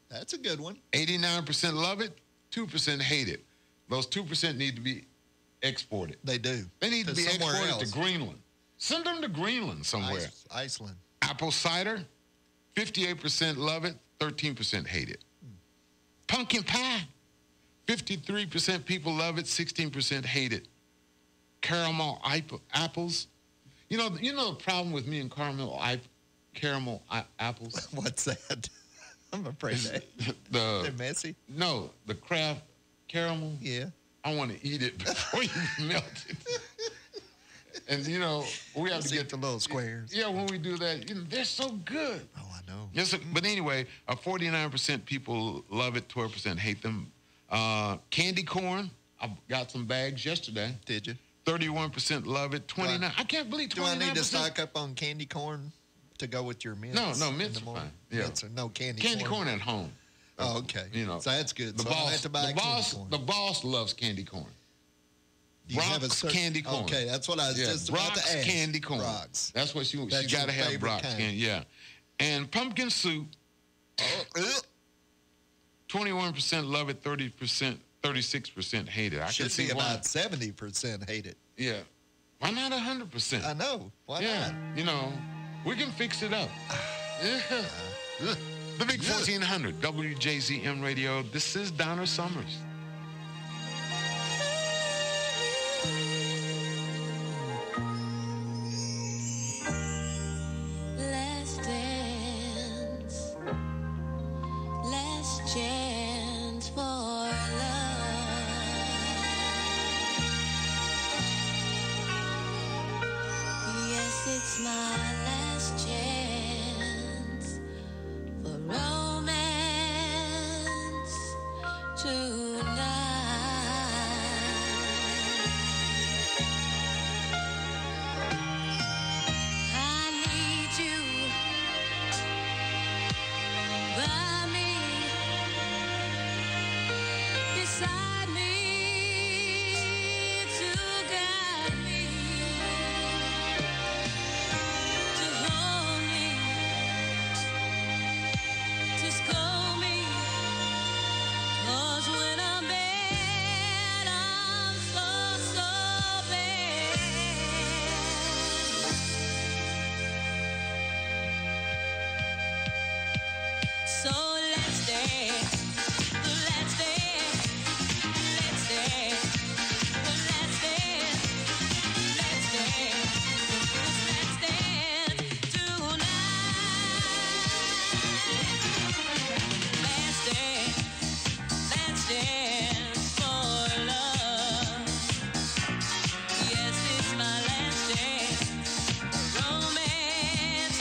That's a good one. 89% love it, 2% hate it. Those 2% need to be exported. They do. They need to be exported to Greenland. Send them to Greenland somewhere. Iceland. Apple cider, 58% love it, 13% hate it. Pumpkin pie, 53% people love it, 16% hate it. Caramel apples. You know the problem with me and caramel apples? What's that? I'm afraid that they're messy. No, the Kraft caramel. Yeah. I want to eat it before you melt it. And, we have to get the little squares. Yeah, when we do that, they're so good. Oh, I know. Yes, but anyway, 49% people love it, 12% hate them. Candy corn, I got some bags yesterday. Did you? 31% love it, 29%. I can't believe 29%. Do I need to stock up on candy corn to go with your mints? No, mints are fine. Yeah. Mints are no candy Candy corn at home. Oh, okay. So that's good. The boss loves candy corn. Brock's candy corn. Okay, that's what I was just about to ask. Candy corn. Brock's. That's what she's got to have. Brock's candy. Yeah, and pumpkin soup. 21% love it. 36% hate it. I should see about 70% hate it. Yeah, why not 100%? I know. Why not? We can fix it up. The Big 1400 WJZM Radio. This is Donna Summers. Let's dance. Let's chant for love. Yes, it's my last chance for romance tonight. I need you by me, beside me, to guide me, to hold me, to scold me. 'Cause when I'm bad, I'm so bad. So let's dance, let's dance, let's dance, let's dance, let's dance, let's dance tonight. Let's dance for love. Yes, it's my last dance, romance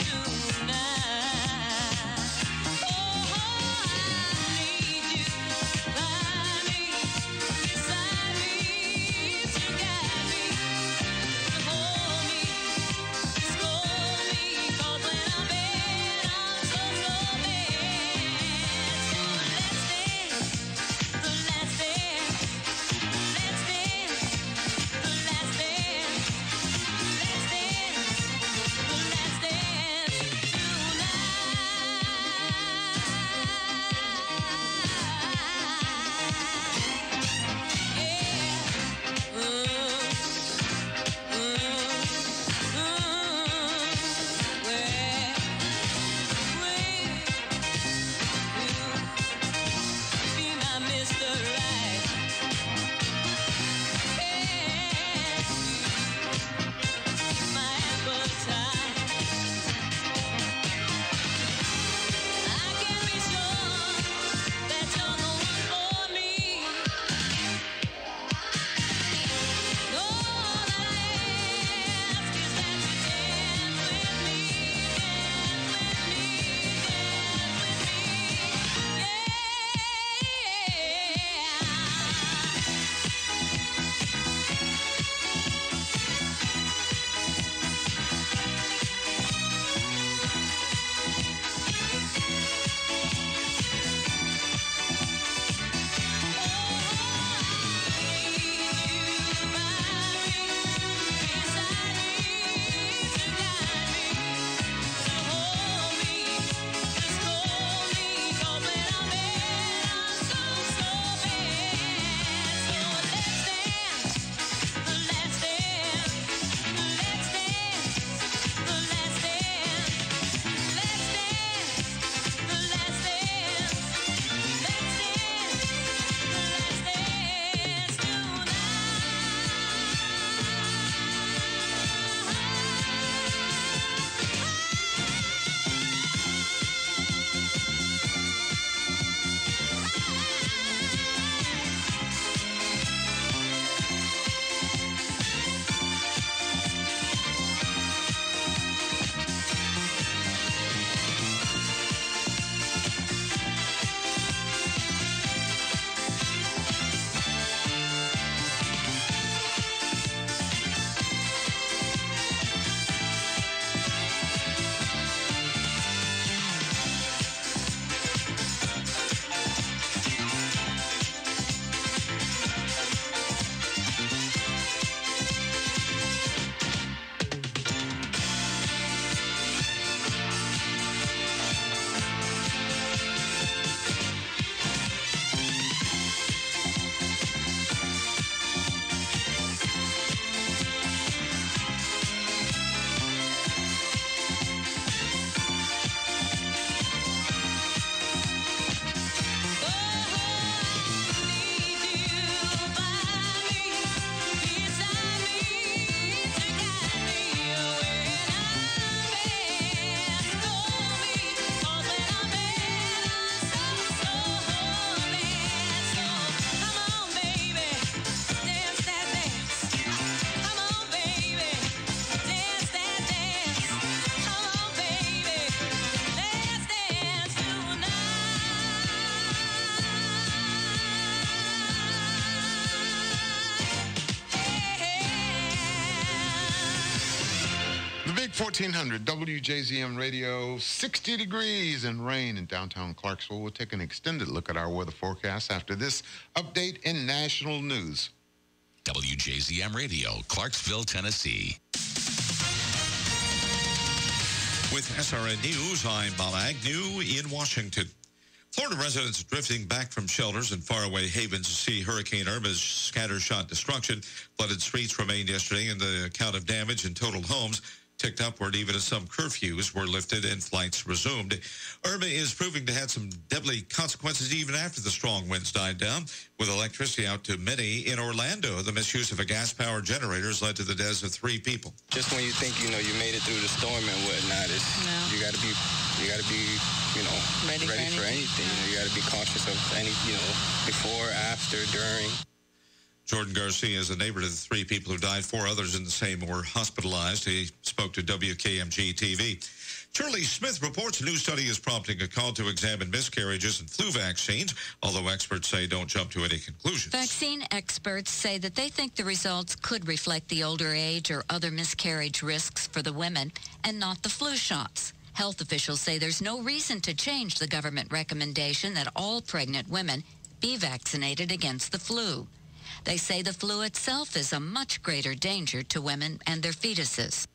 tonight. Oh, Big 1400 WJZM Radio, 60 degrees and rain in downtown Clarksville. We'll take an extended look at our weather forecast after this update in national news. WJZM Radio, Clarksville, Tennessee. With SRN News, I'm Bob Agnew in Washington. Florida residents drifting back from shelters in faraway havens to see Hurricane Irma's scattershot destruction. Flooded streets remained yesterday, and the count of damage and totaled homes ticked upward even as some curfews were lifted and flights resumed. Irma is proving to have some deadly consequences even after the strong winds died down, with electricity out to many in Orlando. The misuse of a gas-powered generator has led to the deaths of 3 people. Just when you think, you made it through the storm and whatnot, you got to be, ready for anything. You got to be cautious of any, before, after, during. Jordan Garcia is a neighbor to the 3 people who died. 4 others in the same were hospitalized. He spoke to WKMG TV. Shirley Smith reports a new study is prompting a call to examine miscarriages and flu vaccines, although experts say don't jump to any conclusions. Vaccine experts say that they think the results could reflect the older age or other miscarriage risks for the women and not the flu shots. Health officials say there's no reason to change the government recommendation that all pregnant women be vaccinated against the flu. They say the flu itself is a much greater danger to women and their fetuses.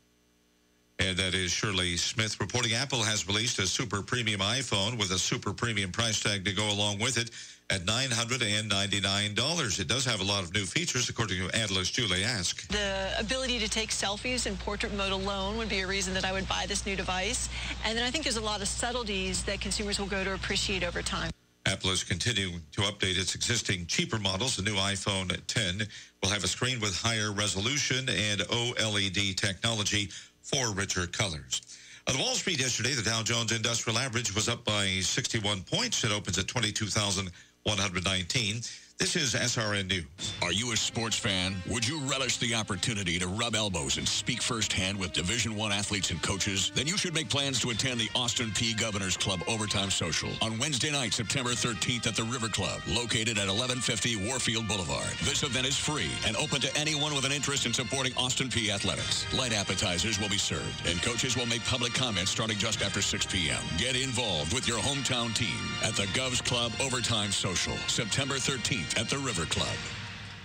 And that is Shirley Smith reporting. Apple has released a super premium iPhone with a super premium price tag to go along with it at $999. It does have a lot of new features, according to analyst Julie Ask. The ability to take selfies in portrait mode alone would be a reason that I would buy this new device. And then I think there's a lot of subtleties that consumers will go to appreciate over time. Apple is continuing to update its existing cheaper models. The new iPhone 10 will have a screen with higher resolution and OLED technology for richer colors. On Wall Street yesterday, the Dow Jones Industrial Average was up by 61 points. It opens at 22,119. This is SRN News. Are you a sports fan? Would you relish the opportunity to rub elbows and speak firsthand with Division I athletes and coaches? Then you should make plans to attend the Austin Peay Governors Club Overtime Social on Wednesday night, September 13th at the River Club, located at 1150 Warfield Boulevard. This event is free and open to anyone with an interest in supporting Austin Peay athletics. Light appetizers will be served, and coaches will make public comments starting just after 6 p.m. Get involved with your hometown team at the Govs Club Overtime Social, September 13th. At the River Club.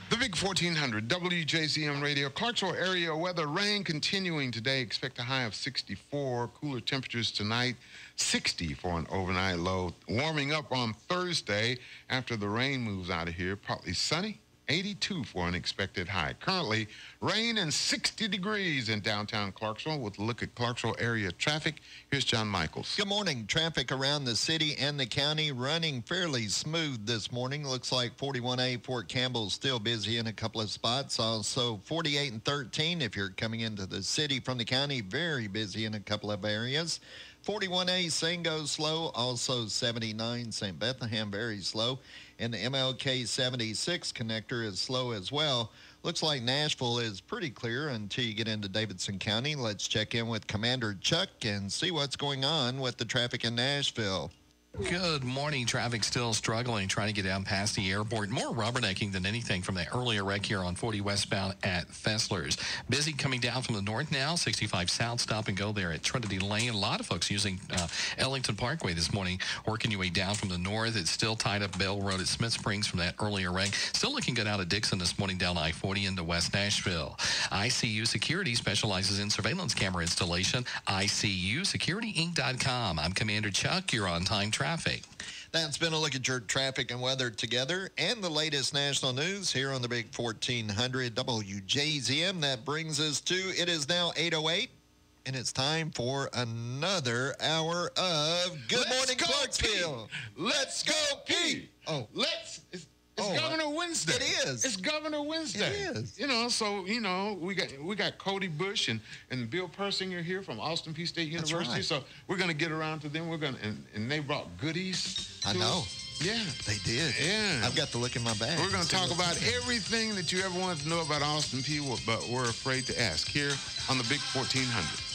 The Big 1400 WJZM Radio, Clarksville area weather. Rain continuing today. Expect a high of 64. Cooler temperatures tonight. 60 for an overnight low. Warming up on Thursday after the rain moves out of here. Partly sunny. 82 for an expected high. Currently, rain and 60 degrees in downtown Clarksville. With a look at Clarksville area traffic, here's John Michaels. Good morning. Traffic around the city and the county running fairly smooth this morning. Looks like 41A Fort Campbell still busy in a couple of spots. Also, 48 and 13 if you're coming into the city from the county, very busy in a couple of areas. 41A Sango slow, also 79 St. Bethlehem very slow, and the MLK 76 connector is slow as well. Looks like Nashville is pretty clear until you get into Davidson County. Let's check in with Commander Chuck and see what's going on with the traffic in Nashville. Good morning. Traffic still struggling, trying to get down past the airport. More rubbernecking than anything from the earlier wreck here on 40 westbound at Fessler's. Busy coming down from the north now. 65 south, stop and go there at Trinity Lane. A lot of folks using Ellington Parkway this morning, working your way down from the north. It's still tied up Bell Road at Smith Springs from that earlier wreck. Still looking good out of Dixon this morning down I-40 into West Nashville. ICU Security specializes in surveillance camera installation. ICUSecurityInc.com. I'm Commander Chuck. You're on time traffic. That's been a look at your traffic and weather together and the latest national news here on the Big 1400 WJZM. That brings us to, it is now 8:08, and it's time for another hour of Good Morning Clarksville. Let's go, P. Oh, It's Governor Wednesday. It is. It's Governor Wednesday. It is. We got Cody Bush and Bill Persinger here from Austin Peay State University. right. So we're going to get around to them. And they brought goodies. I know. Yeah. They did. Yeah. I've got to look in my bag. We're going to talk about everything that you ever wanted to know about Austin Peay, but we're afraid to ask here on the Big 1400.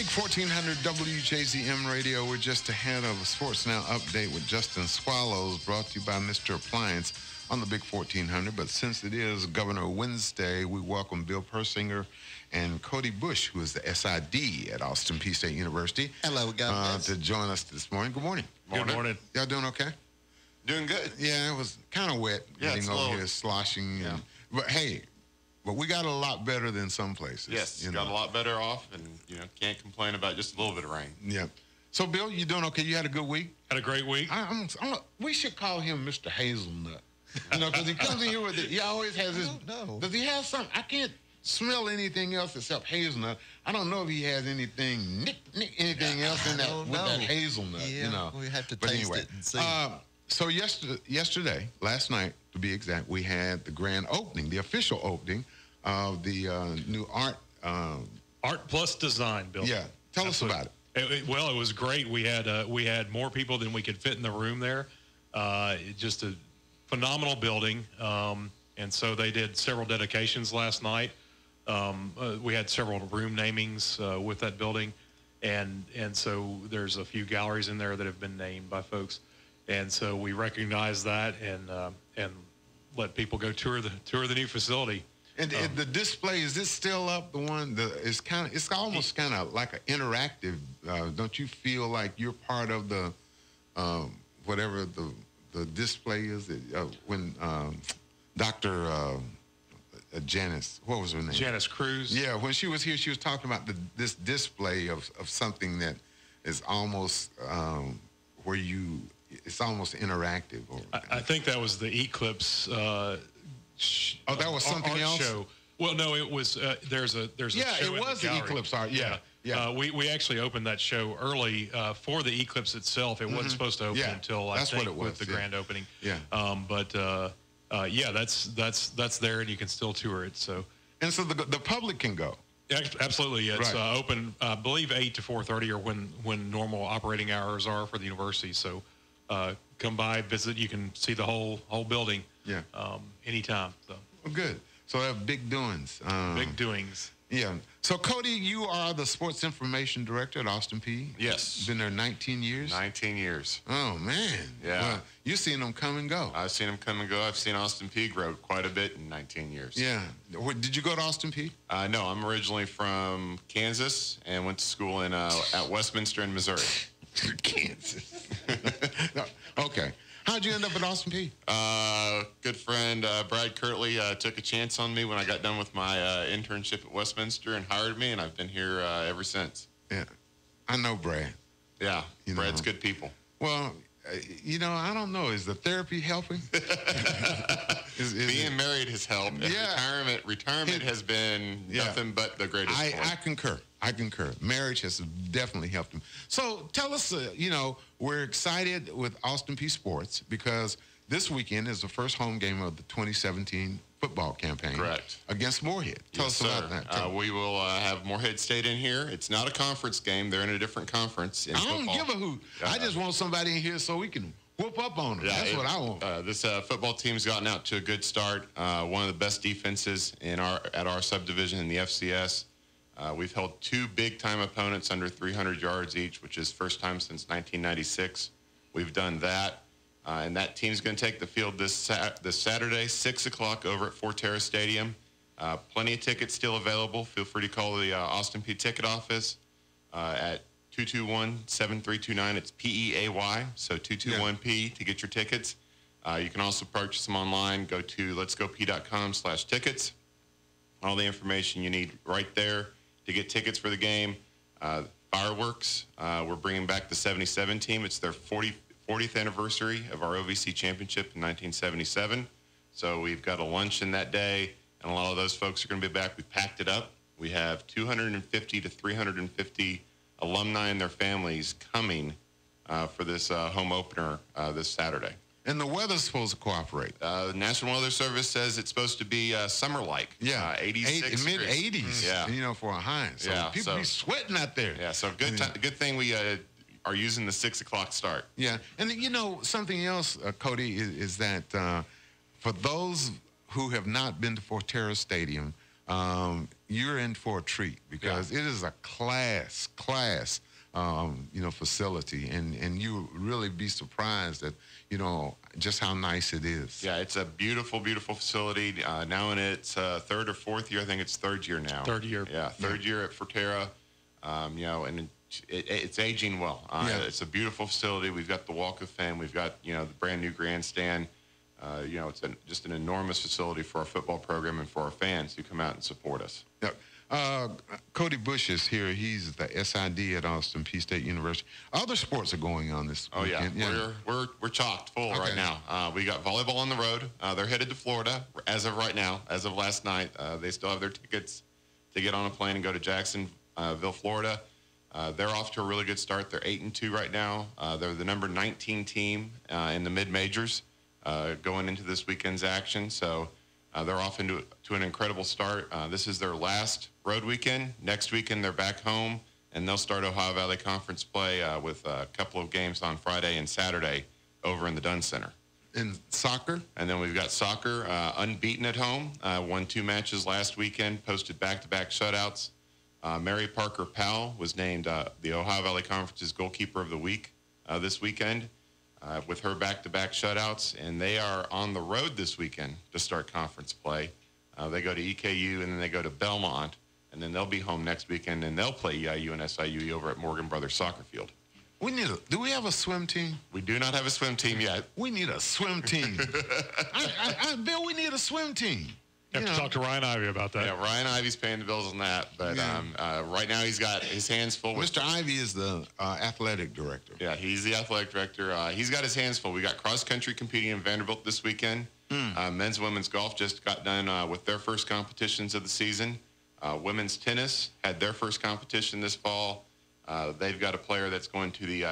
Big 1400 WJZM Radio. We're just ahead of a Sports Now update with Justin Swallows, brought to you by Mr. Appliance on the Big 1400. But since it is Governor Wednesday, we welcome Bill Persinger and Cody Bush, who is the SID at Austin Peay State University. Hello, guys. To join us this morning. Good morning. Good morning. Y'all doing okay? Doing good. Yeah, it was kind of wet getting over here, sloshing. Yeah. But hey, we got a lot better than some places. Yes, got a lot better off, and can't complain about just a little bit of rain. Yeah. So, Bill, you doing okay? You had a good week? Had a great week. We should call him Mr. Hazelnut. Because he comes in here with it. He always has this. Does he have something? I can't smell anything else except hazelnut. I don't know if he has anything else in that with that hazelnut. Yeah, we have to but taste anyway, it and see. So yesterday, last night to be exact, we had the grand opening, the official opening of the new Art Plus Design building. Yeah, tell us about it. Well, it was great. We had more people than we could fit in the room there. Just a phenomenal building, and so they did several dedications last night. We had several room namings with that building, and so there's a few galleries in there that have been named by folks, and so we recognize that and let people go tour the new facility. And the display, is this still up? The one it's almost kind of like an interactive. Don't you feel like you're part of the whatever the display is? When Dr. Janice, what was her name? Janice Cruz. Yeah, when she was here, she was talking about this display of something that is almost where it's almost interactive. I think that was the Eclipse. That was something art else? Show. Well, no, it was. There's a yeah, show it was the the Eclipse art. Yeah. We actually opened that show early for the Eclipse itself. It wasn't supposed to open until I think with the grand opening. Yeah. That's there, and you can still tour it. So. And so the public can go. Absolutely, it's open. I believe 8 to 4:30 or when normal operating hours are for the university. So come by, visit. You can see the whole building. Yeah. Anytime. So. Well, good. So they have big doings. Big doings. Yeah. So, Cody, you are the Sports Information Director at Austin Peay. Yes. Been there 19 years? 19 years. Oh, man. Yeah. Well, you've seen them come and go. I've seen them come and go. I've seen Austin Peay grow quite a bit in 19 years. Yeah. Did you go to Austin Peay? No, I'm originally from Kansas and went to school at Westminster in Missouri. Kansas. No. Okay. How'd you end up at Austin Peay? Good friend Brad Kirtley took a chance on me when I got done with my internship at Westminster and hired me, and I've been here ever since. Yeah, I know Brad. Yeah, Brad's good people. Well, I don't know. Is the therapy helping? Being married has helped. And retirement has been nothing but the greatest. I concur. Marriage has definitely helped him. So tell us, we're excited with Austin Peay Sports because this weekend is the first home game of the 2017 football campaign. Correct. Against Moorhead. Tell us about that. We will have Moorhead State in here. It's not a conference game. They're in a different conference in football. I don't give a hoot. I just want somebody in here so we can whoop up on them. That's what I want. This football team's gotten out to a good start. One of the best defenses at our subdivision in the FCS. We've held 2 big-time opponents under 300 yards each, which is first time since 1996. We've done that. And that team's going to take the field this Saturday, 6 o'clock over at Fort Terrace Stadium. Plenty of tickets still available. Feel free to call the Austin Peay ticket office at 221-7329. It's PEAY, so 221P to get your tickets. You can also purchase them online. Go to letsgop.com/tickets. All the information you need right there to get tickets for the game. Fireworks, we're bringing back the 77 team. It's their 40th anniversary of our OVC championship in 1977. So we've got a luncheon that day, and a lot of those folks are going to be back. We packed it up. We have 250 to 350 alumni and their families coming for this home opener this Saturday. And the weather's supposed to cooperate. The National Weather Service says it's supposed to be summer-like. Yeah, 86 mid-80s. Yeah, for a high. So people be sweating out there. Yeah, so good thing we are using the 6 o'clock start. Yeah, and something else, Cody, is that for those who have not been to Fort Terrace Stadium, you're in for a treat because it is a class, facility, and you really be surprised at, just how nice it is. Yeah, it's a beautiful, beautiful facility. Now in its third or fourth year. I think it's third year now. Third year. Yeah, third year at Forterra. And it's aging well. It's a beautiful facility. We've got the Walk of Fame. We've got, the brand new grandstand. It's just an enormous facility for our football program and for our fans who come out and support us. Yep. Cody Bush is here. He's the SID at Austin Peay State University. Other sports are going on this weekend. We're chocked full right now. We got volleyball on the road. They're headed to Florida as of right now. As of last night, they still have their tickets to get on a plane and go to Jacksonville, Florida. They're off to a really good start. They're 8-2 right now. They're the number 19 team in the mid-majors going into this weekend's action. So they're off into an incredible start. This is their last road weekend. Next weekend, they're back home, and they'll start Ohio Valley Conference play with a couple of games on Friday and Saturday over in the Dunn Center. And soccer? And then we've got soccer, unbeaten at home. Won 2 matches last weekend, posted back-to-back shutouts. Mary Parker Powell was named the Ohio Valley Conference's goalkeeper of the week this weekend with her back-to-back shutouts, and they are on the road this weekend to start conference play. They go to EKU, and then they go to Belmont, and then they'll be home next weekend, and they'll play EIU and SIU over at Morgan Brothers Soccer Field. Do we have a swim team? We do not have a swim team yet. We need a swim team. Bill, we need a swim team. You have to talk to Ryan Ivey about that. Yeah, Ryan Ivey's paying the bills on that. But right now he's got his hands full. Mr. Ivey is the athletic director. Yeah, he's the athletic director. He's got his hands full. We got cross-country competing in Vanderbilt this weekend. Men's and women's golf just got done with their first competitions of the season. Women's tennis had their first competition this fall. They've got a player that's going to the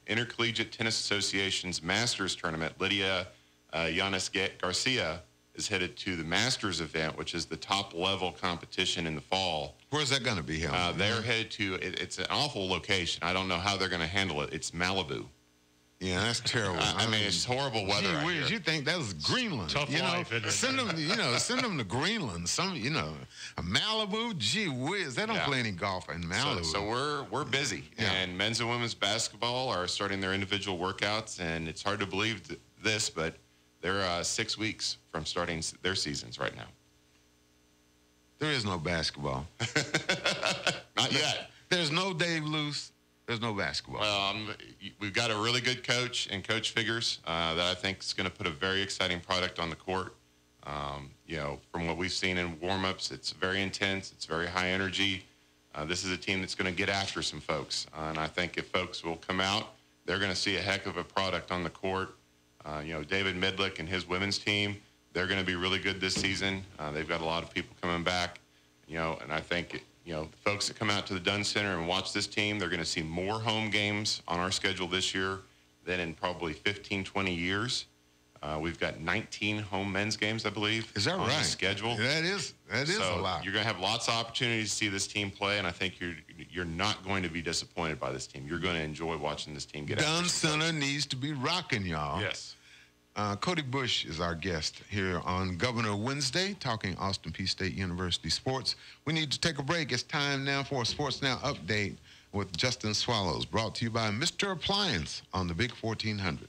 Intercollegiate Tennis Association's Masters Tournament. Lydia Yanis Garcia is headed to the Masters event, which is the top-level competition in the fall. Where's that going to be held? They're headed to, it's an awful location. I don't know how they're going to handle it. It's Malibu. Yeah, that's terrible. I mean, it's horrible weather out here. You think that was Greenland? Tough life, isn't it? Send them to Greenland. A Malibu. Gee whiz, they don't play any golf in Malibu. So we're busy, and men's and women's basketball are starting their individual workouts, and it's hard to believe this, but they're 6 weeks from starting their seasons right now. There is no basketball. Not yet. There's no Dave Luce. There's no basketball. Well, we've got a really good coach and Coach Figures that I think is going to put a very exciting product on the court. From what we've seen in warm-ups, it's very intense. It's very high energy. This is a team that's going to get after some folks. And I think if folks will come out, they're going to see a heck of a product on the court. David Midlick and his women's team, they're going to be really good this season. They've got a lot of people coming back, and I think, the folks that come out to the Dunn Center and watch this team, they're going to see more home games on our schedule this year than in probably 15, 20 years. We've got 19 home men's games, I believe. Is that on right? The schedule. That is a lot. You're going to have lots of opportunities to see this team play, and I think you're not going to be disappointed by this team. You're going to enjoy watching this team get after Dunn Center needs to be rocking, y'all. Yes. Cody Bush is our guest here on Governor Wednesday, talking Austin Peay State University sports. We need to take a break. It's time now for a Sports Now update with Justin Swallows, brought to you by Mr. Appliance on the Big 1400.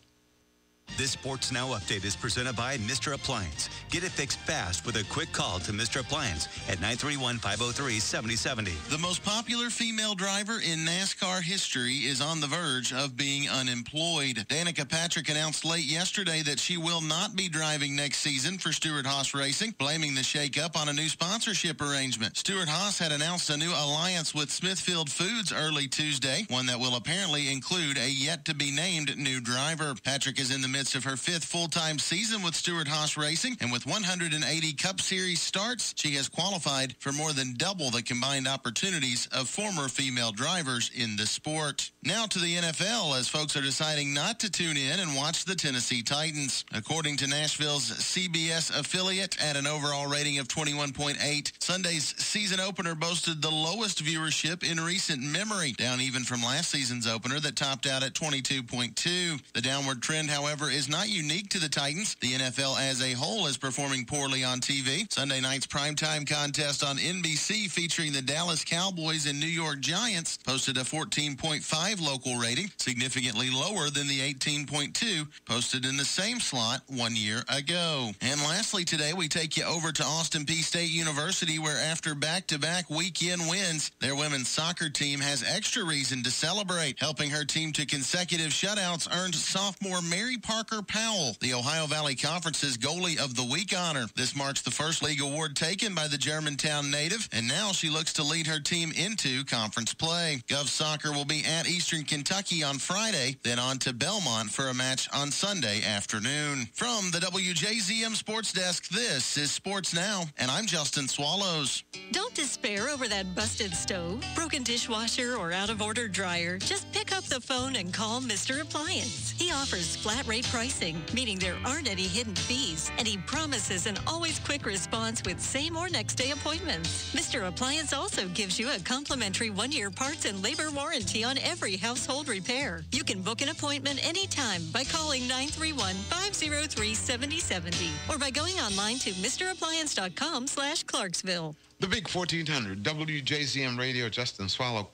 This Sports Now update is presented by Mr. Appliance. Get it fixed fast with a quick call to Mr. Appliance at 931-503-7070. The most popular female driver in NASCAR history is on the verge of being unemployed. Danica Patrick announced late yesterday that she will not be driving next season for Stewart-Haas Racing, blaming the shakeup on a new sponsorship arrangement. Stewart-Haas had announced a new alliance with Smithfield Foods early Tuesday, one that will apparently include a yet-to-be-named new driver. Patrick is in the midst of her 5th full-time season with Stewart-Haas Racing, and with 180 Cup Series starts, she has qualified for more than double the combined opportunities of former female drivers in the sport. Now to the NFL, as folks are deciding not to tune in and watch the Tennessee Titans. According to Nashville's CBS affiliate, at an overall rating of 21.8, Sunday's season opener boasted the lowest viewership in recent memory, down even from last season's opener that topped out at 22.2. The downward trend, however, however, is not unique to the Titans. The NFL as a whole is performing poorly on TV. Sunday night's primetime contest on NBC featuring the Dallas Cowboys and New York Giants posted a 14.5 local rating, significantly lower than the 18.2 posted in the same slot 1 year ago. And lastly, today we take you over to Austin Peay State University, where after back-to-back weekend wins, their women's soccer team has extra reason to celebrate. Helping her team to consecutive shutouts earned sophomore Mary Parker Powell the Ohio Valley Conference's Goalie of the Week honor. This marks the first league award taken by the Germantown native, and now she looks to lead her team into conference play. Gov Soccer will be at Eastern Kentucky on Friday, then on to Belmont for a match on Sunday afternoon. From the WJZM Sports Desk, this is Sports Now, and I'm Justin Swallows. Don't despair over that busted stove, broken dishwasher, or out-of-order dryer. Just pick up the phone and call Mr. Appliance. He offers flat rate pricing, meaning there aren't any hidden fees, and he promises an always quick response with same or next day appointments. Mr. Appliance also gives you a complimentary 1-year parts and labor warranty on every household repair. You can book an appointment anytime by calling 931-503-7070 or by going online to MrAppliance.com/Clarksville. The Big 1400 WJZM Radio. Justin Swallow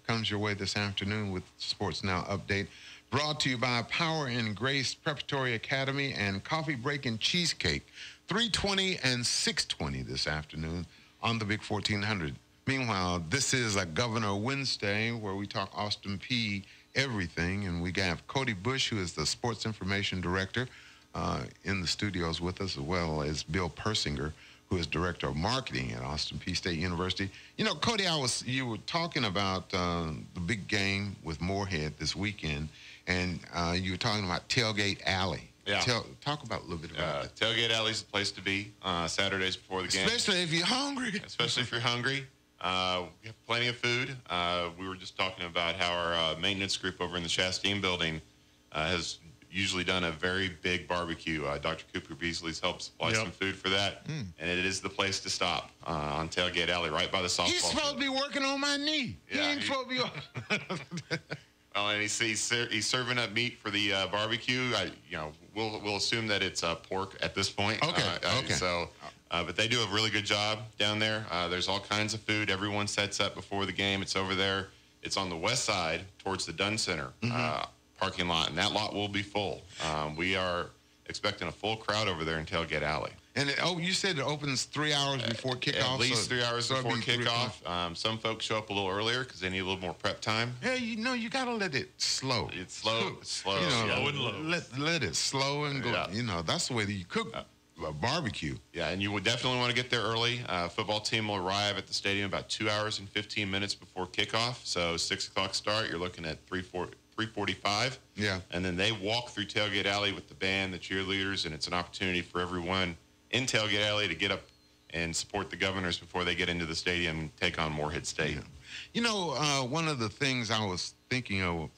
comes your way this afternoon with Sports Now Update. Brought to you by Power and Grace Preparatory Academy and Coffee Break and Cheesecake. 3:20 and 6:20 this afternoon on the Big 1400. Meanwhile, this is a Governor Wednesday where we talk Austin Peay everything, and we have Cody Bush, who is the Sports Information Director, in the studios with us, as well as Bill Persinger, who is Director of Marketing at Austin Peay State University. You know, Cody, you were talking about the big game with Moorhead this weekend, and you were talking about Tailgate Alley. Yeah. Talk about a little bit about that. Tailgate Alley's the place to be Saturdays before the game. Especially if you're hungry. Especially if you're hungry. We have plenty of food. We were just talking about how our maintenance group over in the Chastain building has usually done a very big barbecue. Dr. Cooper Beasley's helped supply some food for that, and it is the place to stop on Tailgate Alley, right by the softball He's supposed to be working on my knee. Yeah, he ain't supposed to be. Well, and he's serving up meat for the barbecue. We'll assume that it's pork at this point. Okay. Okay. So, but they do a really good job down there. There's all kinds of food. Everyone sets up before the game. It's over there. It's on the west side towards the Dunn Center parking lot, and that lot will be full. We are expecting a full crowd over there in Tailgate Alley. And you said it opens 3 hours before kickoff. At least 3 hours before kickoff. Some folks show up a little earlier because they need a little more prep time. Yeah, you got to let it slow. It's slow. It's slow. Slow and low. Let it slow and go. Yeah. That's the way that you cook a barbecue. Yeah, and you would definitely want to get there early. Football team will arrive at the stadium about 2 hours and 15 minutes before kickoff. So 6 o'clock start, you're looking at 3:45. Yeah. And then they walk through Tailgate Alley with the band, the cheerleaders, and it's an opportunity for everyone in Tailgate Alley to get up and support the Governors before they get into the stadium and take on Moorhead State. Yeah. You know, one of the things I was thinking of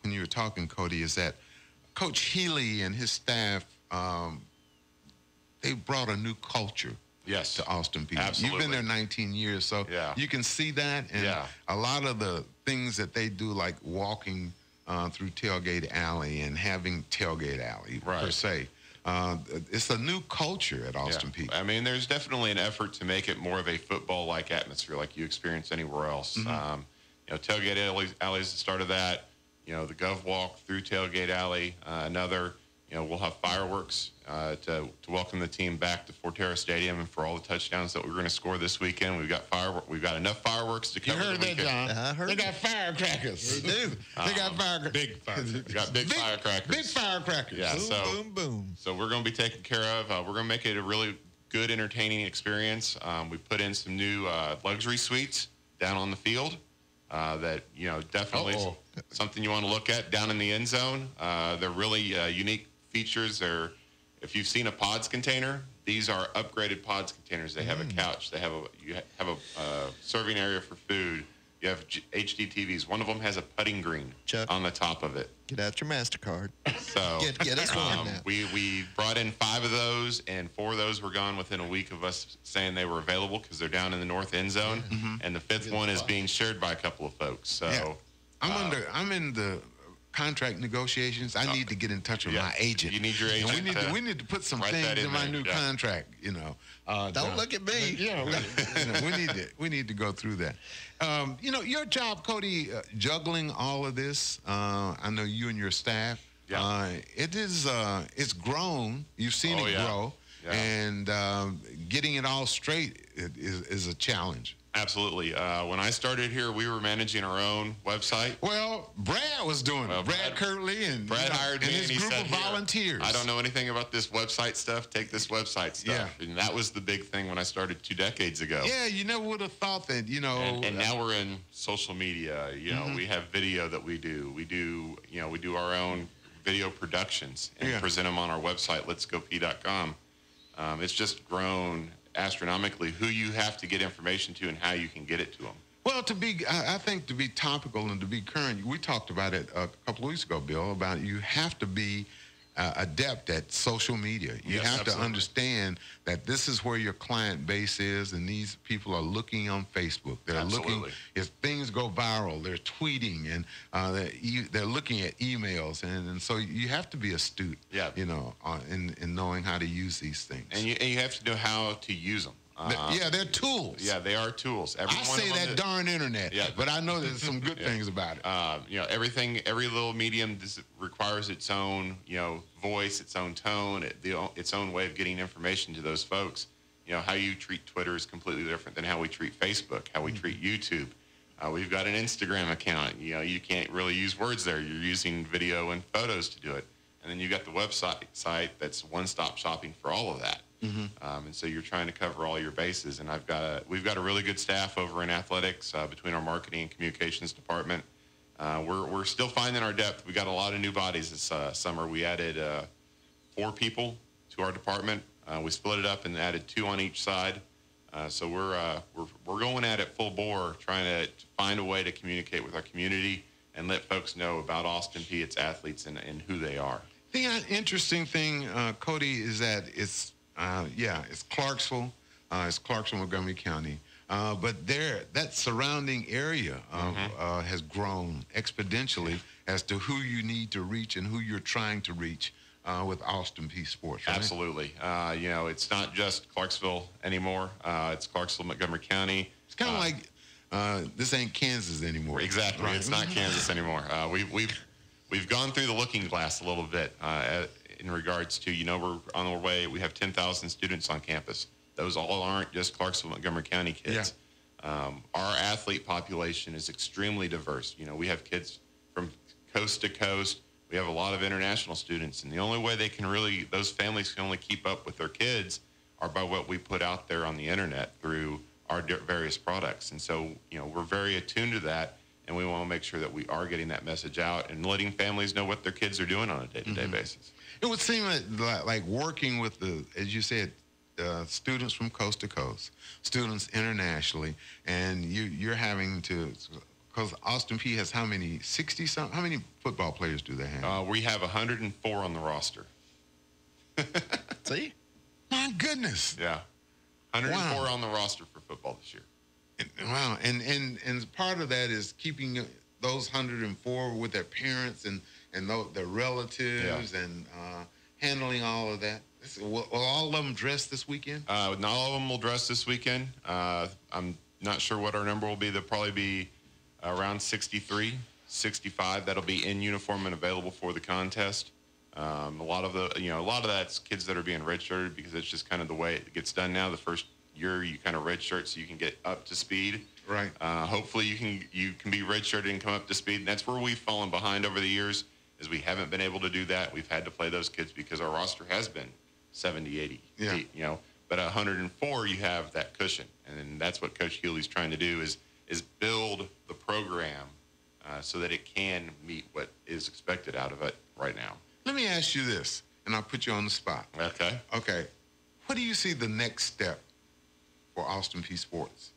when you were talking, Cody, is that Coach Healy and his staff, they brought a new culture to Austin Peay. Absolutely. You've been there 19 years, so you can see that. And a lot of the things that they do, like walking through Tailgate Alley and having Tailgate Alley per se, it's a new culture at Austin Peay. I mean, there's definitely an effort to make it more of a football-like atmosphere like you experience anywhere else. Tailgate Alley is the start of that. The Gov Walk through Tailgate Alley, we'll have fireworks to welcome the team back to Forterra Stadium and for all the touchdowns that we're going to score this weekend. We've got enough fireworks to cover. You heard that, John? I heard they got firecrackers. They do. They got firecrackers. Big firecrackers. We got big firecrackers. Big firecrackers. Yeah. Boom, boom. So we're going to be taken care of. We're going to make it a really good, entertaining experience. We put in some new luxury suites down on the field. That definitely something you want to look at down in the end zone. They're really unique features. If you've seen a pods container, these are upgraded pods containers. They have a couch. They have a serving area for food. You have HD TVs. One of them has a putting green on the top of it. Get out your MasterCard. So get us one now. We brought in 5 of those, and 4 of those were gone within a week of us saying they were available because they're down in the north end zone, and the 5th one is being shared by a couple of folks. So I'm in the contract negotiations, I need to get in touch with my agent. You need your agent. And we need to put some things in my new contract. Don't look at me. We need to go through that. Your job, Cody, juggling all of this. I know you and your staff. Yeah. It's grown. You've seen it grow. Yeah. And getting it all straight is a challenge. Absolutely. When I started here, we were managing our own website. Well, Brad was doing it. Brad Kirtley and Brad hired me, and his group of volunteers. I don't know anything about this website stuff. Take this website stuff. Yeah. And that was the big thing when I started 2 decades ago. Yeah, you never would have thought that, And now we're in social media. We have video that we do. We do our own video productions and present them on our website, letsgop.com. It's just grown astronomically who you have to get information to and how you can get it to them. Well, I think to be topical and to be current, we talked about it a couple of weeks ago, Bill, about you have to be adept at social media. You have to understand that this is where your client base is, and these people are looking on Facebook. They're looking, if things go viral, they're tweeting, and they're looking at emails, and so you have to be astute, in knowing how to use these things. And you have to know how to use them. They're tools. Yeah, they are tools. I say that darn internet, but I know there's some good things about it. Every little medium requires its own, voice, its own tone, its own way of getting information to those folks. How you treat Twitter is completely different than how we treat Facebook, how we treat YouTube. We've got an Instagram account. You can't really use words there. You're using video and photos to do it. And then you got the website that's one-stop shopping for all of that. And so you're trying to cover all your bases. And we've got a really good staff over in athletics between our marketing and communications department. We're still finding our depth. We got a lot of new bodies this summer. We added 4 people to our department. We split it up and added 2 on each side. So we're going at it full bore, trying to find a way to communicate with our community and let folks know about Austin Peay, its athletes, and who they are. The interesting thing, Cody, is that it's Clarksville. It's Clarksville, Montgomery County. But that surrounding area has grown exponentially as to who you need to reach and who you're trying to reach with Austin Peay Sports. Right? Absolutely. It's not just Clarksville anymore. It's Clarksville, Montgomery County. It's kind of like this ain't Kansas anymore. Exactly. Right? It's not Kansas anymore. We've gone through the looking glass a little bit in regards to, we're on our way. We have 10,000 students on campus. Those all aren't just Clarksville, Montgomery County kids. Yeah. Our athlete population is extremely diverse. We have kids from coast to coast. We have a lot of international students. And the only way those families can only keep up with their kids are by what we put out there on the internet through our various products. And so, we're very attuned to that. And we want to make sure that we are getting that message out and letting families know what their kids are doing on a day-to-day basis. It would seem like working with as you said, students from coast to coast, students internationally, and you're having to, because Austin Peay has how many, 60-something? How many football players do they have? We have 104 on the roster. See? My goodness. Yeah. 104 on the roster for football this year. Wow, and part of that is keeping those 104 with their parents and their relatives and handling all of that. Will all of them dress this weekend? Not all of them will dress this weekend. I'm not sure what our number will be. There'll probably be around 63, 65 that'll be in uniform and available for the contest. A lot of that's kids that are being redshirted because it's just kind of the way it gets done now. The first year you kind of redshirt so you can get up to speed. Right. Hopefully you can be redshirted and come up to speed. And that's where we've fallen behind over the years, is we haven't been able to do that. We've had to play those kids because our roster has been 70, 80. Yeah. But 104, you have that cushion, and that's what Coach Healy's trying to do is build the program so that it can meet what is expected out of it right now. Let me ask you this, and I'll put you on the spot. Okay. Okay. What do you see the next step for Austin Peay Sports?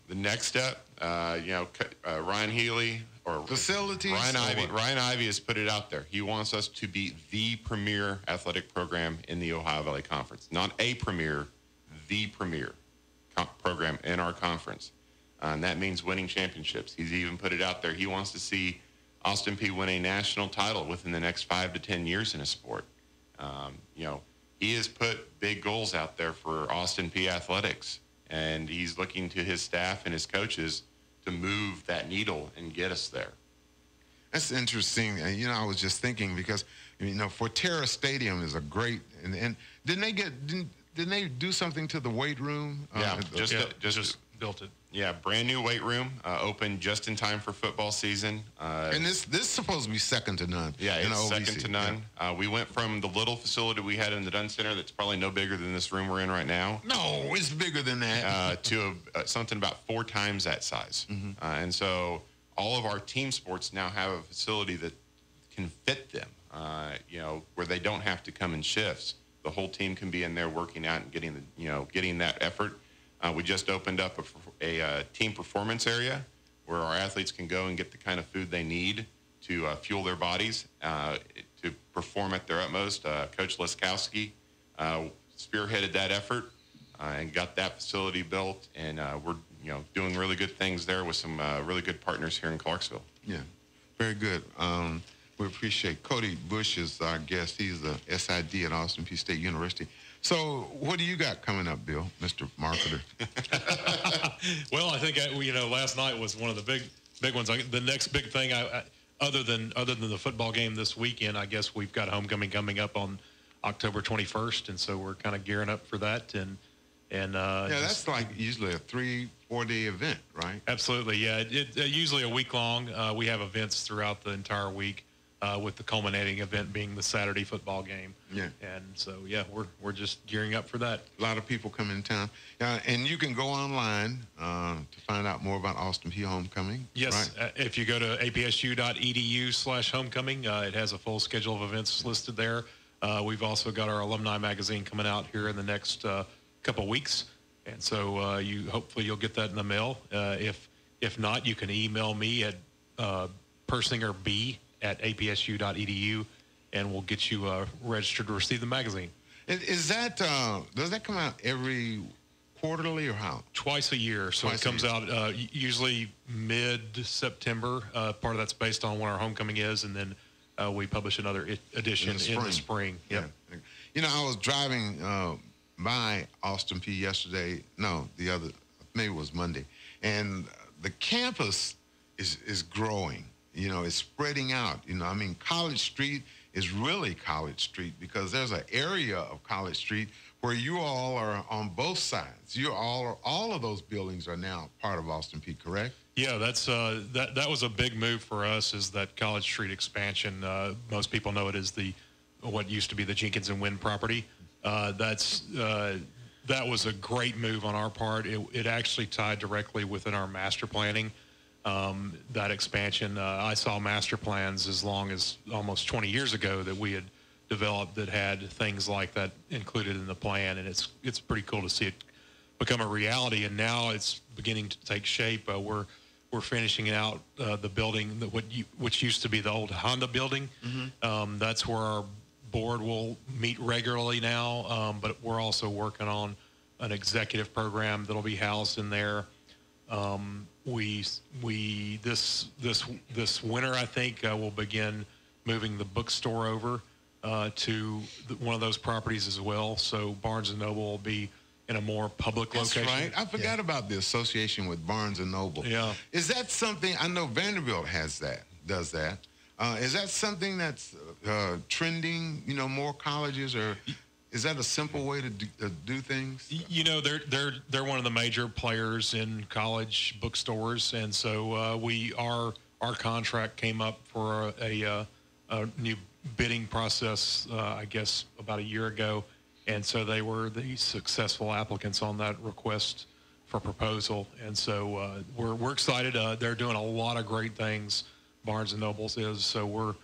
The next step, Ryan Healy or facilities. Ryan Ivey has put it out there. He wants us to be the premier athletic program in the Ohio Valley Conference. Not a premier, the premier program in our conference. And that means winning championships. He's even put it out there. He wants to see Austin Peay win a national title within the next 5 to 10 years in a sport. He has put big goals out there for Austin Peay athletics, and he's looking to his staff and his coaches to move that needle and get us there. That's interesting. I was just thinking because, Forterra Stadium is a great, and didn't they do something to the weight room? Yeah, just built it. Yeah, brand new weight room, opened just in time for football season. And this is supposed to be second to none. Yeah, it's second to none. Yeah. We went from the little facility we had in the Dunn Center that's probably no bigger than this room we're in right now. No, it's bigger than that. To something about 4 times that size. Mm-hmm. And so all of our team sports now have a facility that can fit them, where they don't have to come in shifts. The whole team can be in there working out and getting that effort. We just opened up a team performance area where our athletes can go and get the kind of food they need to fuel their bodies to perform at their utmost. Coach Leskowski spearheaded that effort and got that facility built, and we're doing really good things there with some really good partners here in Clarksville. Yeah, very good. We appreciate Cody Bush is our guest. He's the SID at Austin Peay State University. So what do you got coming up, Bill, Mr. Marketer? Well, I think last night was one of the big ones. The next big thing, other than the football game this weekend, I guess we've got homecoming coming up on October 21st, and so we're kind of gearing up for that. And that's like usually a 3-4 day event, right? Absolutely, yeah. It usually a week long. We have events throughout the entire week. With the culminating event being the Saturday football game. Yeah. And so, we're just gearing up for that. A lot of people come in town. And you can go online to find out more about Austin Peay Homecoming. Yes. Right? If you go to apsu.edu/homecoming, it has a full schedule of events listed there. We've also got our alumni magazine coming out here in the next couple weeks. And so hopefully you'll get that in the mail. If not, you can email me at persingerb@apsu.edu, and we'll get you registered to receive the magazine. Is that does that come out every quarterly or how? Twice a year. So it comes out usually mid-September. Part of that's based on when our homecoming is, and then we publish another edition in the spring. Yep. Yeah. I was driving by Austin Peay yesterday. No, maybe it was Monday, and the campus is growing. It's spreading out. College Street is really College Street because there's an area of College Street where you all are on both sides. All of those buildings are now part of Austin Peay, correct? Yeah, that's that was a big move for us. Is that College Street expansion? Most people know it as what used to be the Jenkins and Wynn property. That was a great move on our part. It actually tied directly within our master planning. That expansion, I saw master plans as long as almost 20 years ago that we had developed that had things like that included in the plan, and it's pretty cool to see it become a reality. And now it's beginning to take shape. We're finishing out the building which used to be the old Honda building. Mm-hmm. That's where our board will meet regularly now, but we're also working on an executive program that'll be housed in there. This winter, I think, we'll begin moving the bookstore over to one of those properties as well. So Barnes & Noble will be in a more public location. That's right. I forgot about the association with Barnes & Noble. Yeah. Is that something, I know Vanderbilt does that. Is that something that's trending, more colleges, or is that a simple way to do things? They're one of the major players in college bookstores, and so our contract came up for a new bidding process, I guess about a year ago, and so they were the successful applicants on that request for proposal, and so we're excited. They're doing a lot of great things. Barnes & Noble's is, so we're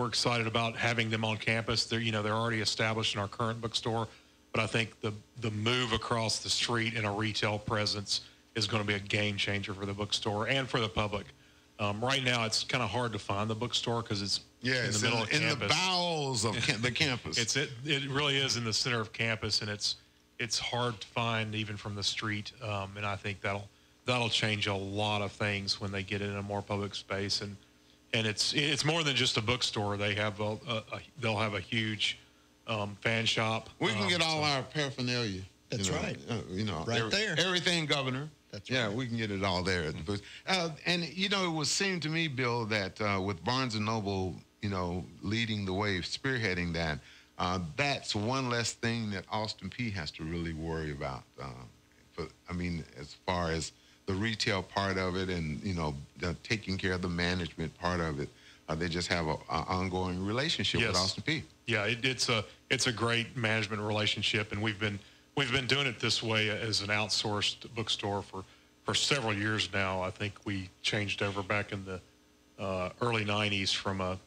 excited about having them on campus. They're already established in our current bookstore, but I think the move across the street in a retail presence is going to be a game changer for the bookstore and for the public. Right now, it's kind of hard to find the bookstore because it's in the middle of campus. In the bowels of the campus. It really is in the center of campus, and it's hard to find even from the street. And I think that'll change a lot of things when they get it in a more public space. And and it's more than just a bookstore. They have they'll have a huge fan shop. We can get all our paraphernalia. That's right. Right there. Everything, Governor. That's right. Yeah, we can get it all there at the booth. And it would seem to me, Bill, that with Barnes & Noble, leading the way, spearheading that, that's one less thing that Austin Peay has to really worry about. As far as the retail part of it and, the taking care of the management part of it, they just have an ongoing relationship with Austin Peay. Yeah, it's a great management relationship, and we've been doing it this way as an outsourced bookstore for several years now. I think we changed over back in the early 90s from a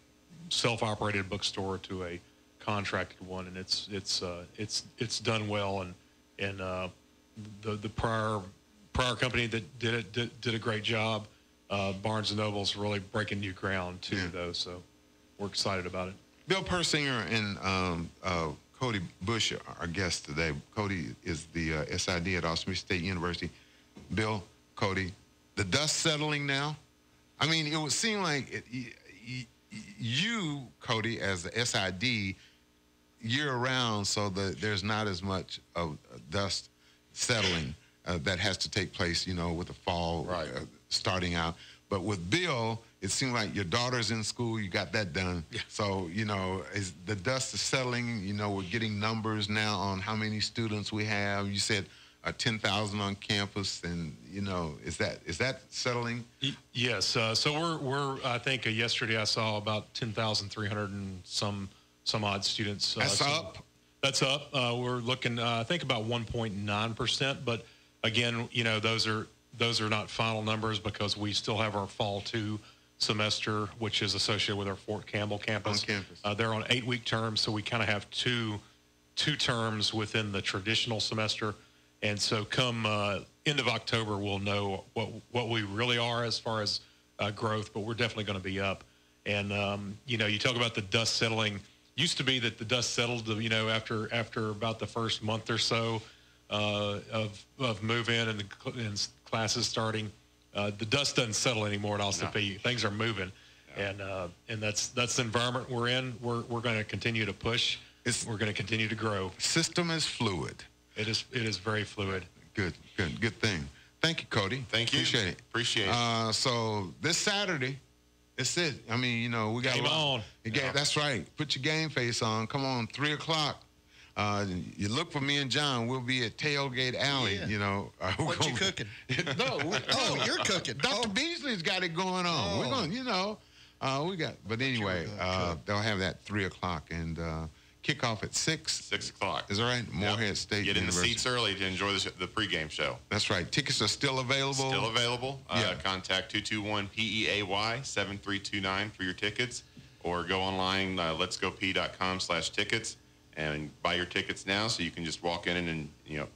self-operated bookstore to a contracted one, and it's done well. And the prior company that did a great job. Barnes & Noble's really breaking new ground too, though. So we're excited about it. Bill Persinger and Cody Bush are our guests today. Cody is the SID at Austin Peay State University. Bill, Cody, the dust settling now? It would seem like you, Cody, as the SID, year-round, so that there's not as much of dust settling that has to take place, with the fall starting out. But with Bill, it seems like your daughter's in school. You got that done. Yeah. So, is the dust is settling. We're getting numbers now on how many students we have. You said 10,000 on campus, and, is that settling? Yes. So we're I think yesterday I saw about 10,300 and some odd students. That's up? That's up. We're looking, I think, about 1.9%. But, again, those are not final numbers because we still have our fall 2 semester, which is associated with our Fort Campbell campus. On campus. They're on 8-week terms, so we kind of have two terms within the traditional semester. And so come end of October, we'll know what we really are as far as growth, but we're definitely going to be up. And, you talk about the dust settling. Used to be that the dust settled, after about the first month or so of move-in and classes starting. The dust doesn't settle anymore at Austin Peay. Things are moving, and that's the environment we're in. We're going to continue to push. We're going to continue to grow. System is fluid. It is very fluid. Good thing. Thank you, Cody. Thank you. Appreciate it. So this Saturday, it's it. We got game on. That's right. Put your game face on. Come on, 3 o'clock. You look for me and John. We'll be at Tailgate Alley. What you cooking? No. You're cooking. Dr. Beasley's got it going on. We're going. But anyway, they'll have that 3 o'clock and kickoff at 6. 6 o'clock. Is that right? Morehead State Get in University. the seats early to enjoy the pregame show. That's right. Tickets are still available. Still available. Contact 221-PEAY 7329 for your tickets, or go online letsgop.com/tickets. And buy your tickets now so you can just walk in and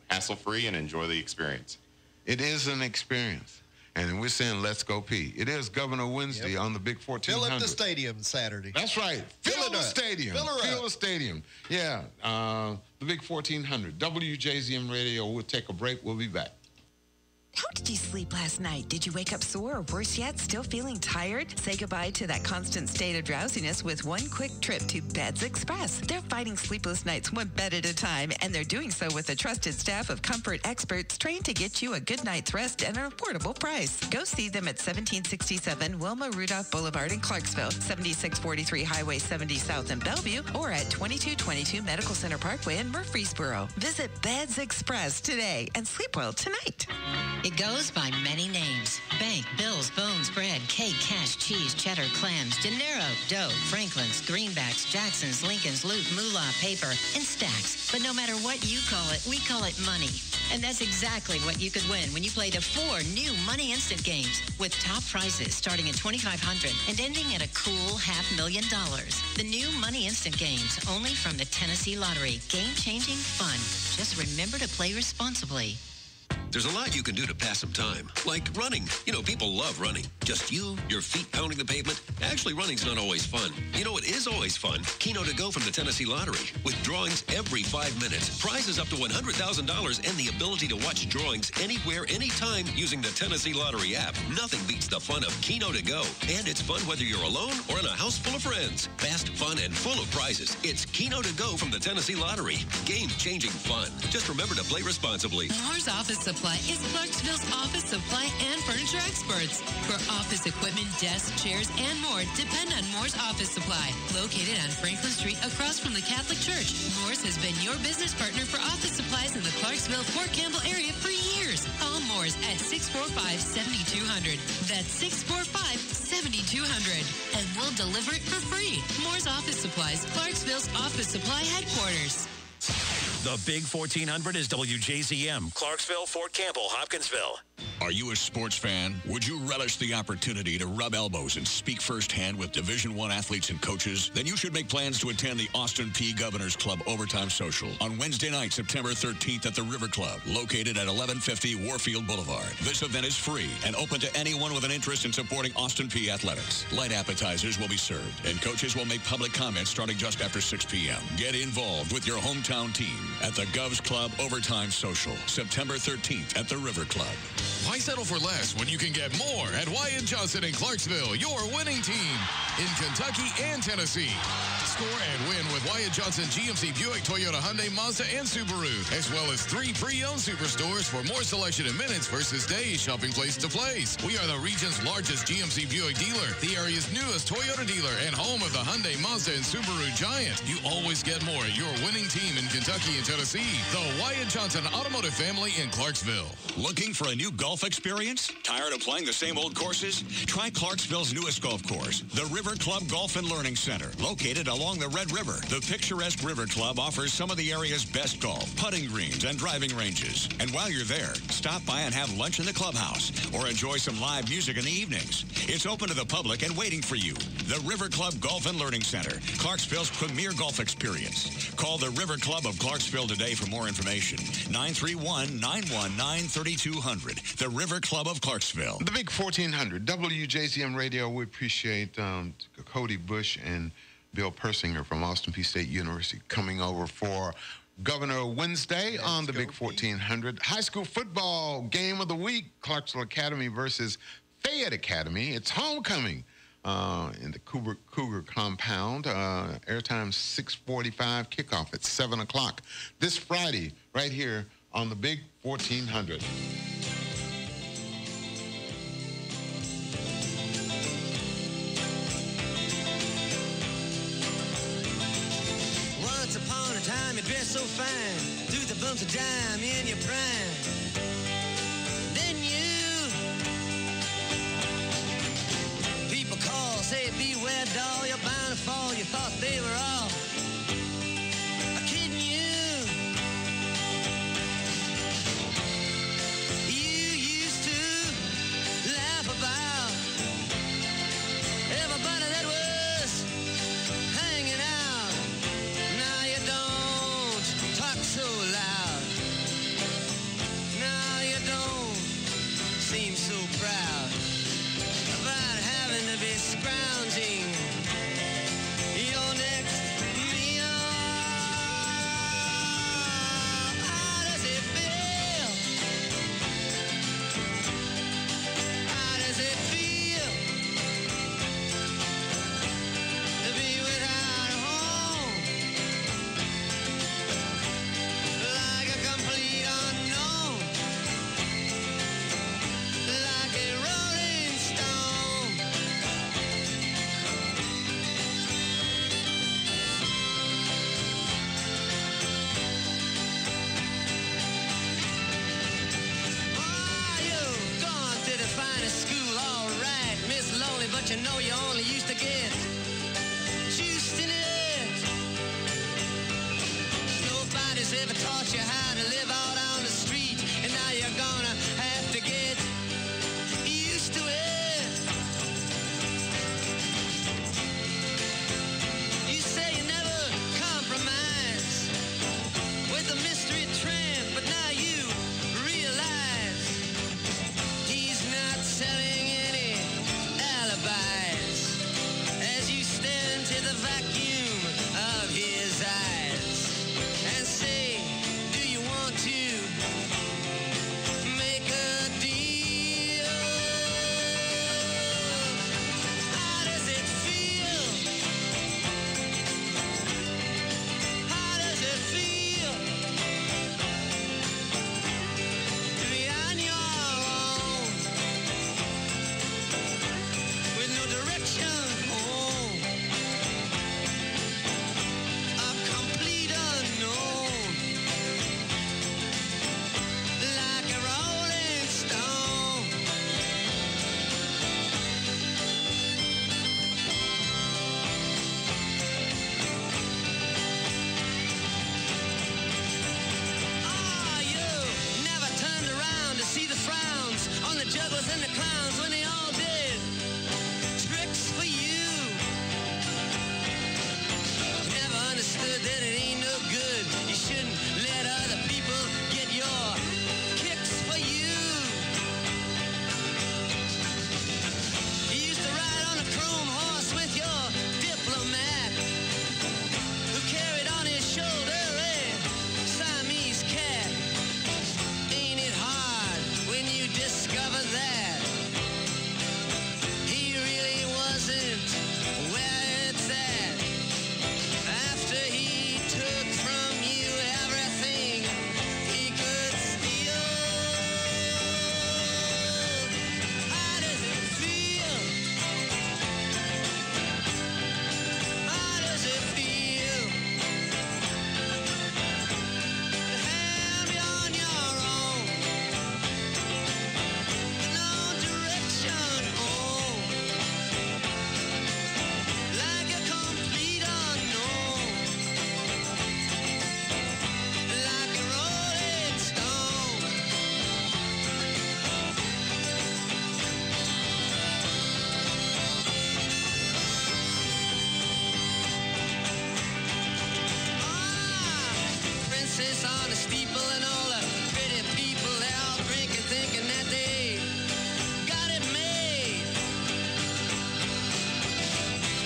hassle-free and enjoy the experience. It is an experience. And we're saying let's go P. It is Governor Wednesday on the Big 1400. Fill up the stadium Saturday. That's right. Fill the stadium. Fill the stadium. Yeah. The Big 1400. WJZM Radio. We'll take a break. We'll be back. How did you sleep last night? Did you wake up sore, or worse yet, still feeling tired? Say goodbye to that constant state of drowsiness with one quick trip to Beds Express. They're fighting sleepless nights one bed at a time, and they're doing so with a trusted staff of comfort experts trained to get you a good night's rest at an affordable price. Go see them at 1767 Wilma Rudolph Boulevard in Clarksville, 7643 Highway 70 South in Bellevue, or at 2222 Medical Center Parkway in Murfreesboro. Visit Beds Express today and sleep well tonight. It goes by many names. Bank, Bills, Bones, Bread, Cake, Cash, Cheese, Cheddar, Clams, Dinero, Dough, Franklin's, Greenbacks, Jackson's, Lincoln's, Loot, Moolah, Paper, and Stacks. But no matter what you call it, we call it money. And that's exactly what you could win when you play the 4 new Money Instant games with top prizes starting at $2,500 and ending at a cool $500,000. The new Money Instant games, only from the Tennessee Lottery. Game-changing fun. Just remember to play responsibly. There's a lot you can do to pass some time, like running. You know, people love running. Just you, your feet pounding the pavement. Actually, running's not always fun. You know what is always fun? Keno to Go from the Tennessee Lottery. With drawings every 5 minutes, prizes up to $100,000, and the ability to watch drawings anywhere, anytime using the Tennessee Lottery app. Nothing beats the fun of Keno to Go. And it's fun whether you're alone or in a house full of friends. Fast, fun, and full of prizes. It's Keno to Go from the Tennessee Lottery. Game-changing fun. Just remember to play responsibly. Moore's Office Supply is Clarksville's office supply and furniture experts. For office equipment, desks, chairs, and more, depend on Moore's Office Supply. Located on Franklin Street across from the Catholic Church, Moore's has been your business partner for office supplies in the Clarksville-Fort Campbell area for years. Call Moore's at 645-7200. That's 645-7200. And we'll deliver it for free. Moore's Office Supplies, Clarksville's office supply headquarters. The Big 1400 is WJZM, Clarksville, Fort Campbell, Hopkinsville. Are you a sports fan? Would you relish the opportunity to rub elbows and speak firsthand with Division I athletes and coaches? Then you should make plans to attend the Austin P. Governors Club Overtime Social on Wednesday night, September 13th at the River Club, located at 1150 Warfield Boulevard. This event is free and open to anyone with an interest in supporting Austin P. athletics. Light appetizers will be served, and coaches will make public comments starting just after 6 p.m. Get involved with your hometown team at the Govs Club Overtime Social, September 13th at the River Club. Why settle for less when you can get more at Wyatt Johnson in Clarksville, your winning team in Kentucky and Tennessee? Score and win with Wyatt Johnson GMC Buick, Toyota, Hyundai, Mazda, and Subaru, as well as 3 pre-owned superstores for more selection in minutes versus days, shopping place to place. We are the region's largest GMC Buick dealer, the area's newest Toyota dealer, and home of the Hyundai, Mazda, and Subaru giant. You always get more at your winning team in Kentucky and Tennessee. The Wyatt Johnson Automotive Family in Clarksville. Looking for a new golf experience? Tired of playing the same old courses? Try Clarksville's newest golf course, the River Club Golf and Learning Center, located along the Red River. The picturesque River Club offers some of the area's best golf, putting greens, and driving ranges. And while you're there, stop by and have lunch in the clubhouse or enjoy some live music in the evenings. It's open to the public and waiting for you. The River Club Golf and Learning Center, Clarksville's premier golf experience. Call the River Club of Clarksville today for more information. 931-919-3200. The River Club of Clarksville. The Big 1400, WJZM Radio. We appreciate Cody Bush and Bill Persinger from Austin Peay State University coming over for Governor Wednesday on the Big 1400. High school football game of the week, Clarksville Academy versus Fayette Academy. It's homecoming in the Cougar compound. Airtime 6:45, kickoff at 7 o'clock this Friday right here on the Big 1400. Once upon a time you dressed so fine, threw the bumps of dime in your prime. Then you, people call, say beware doll, you're bound to fall. You thought they were all kidding you. You used to laugh about everybody that was hanging out. Now you don't talk so loud. Now you don't seem so proud about having to be scrounging your next meal. How does it feel? How does it feel to be without a home? Like a complete unknown, like a rolling stone. Oh, you've gone to the finest school, all right, Miss Lonely, but you know you only used to get juiced in it. Nobody's ever taught you how to live out on the street, and now you're gonna have to get used to it. You say you never compromise with the mystery tramp, but now you realize jugglers and the clowns when they all did tricks for you. Never understood that it ain't no good. You shouldn't let other people get your kicks for you. You used to ride on a chrome horse with your diplomat, who carried on his shoulder a Siamese cat. Ain't it hard when you discover that he really wasn't where it's at? After he took from you everything he could steal. How does it feel? How does it feel to have you on your own, with no direction home, like a complete unknown, like a rolling stone? Princess on a steeple and all the pretty people, they're all drinking, thinking that they got it made,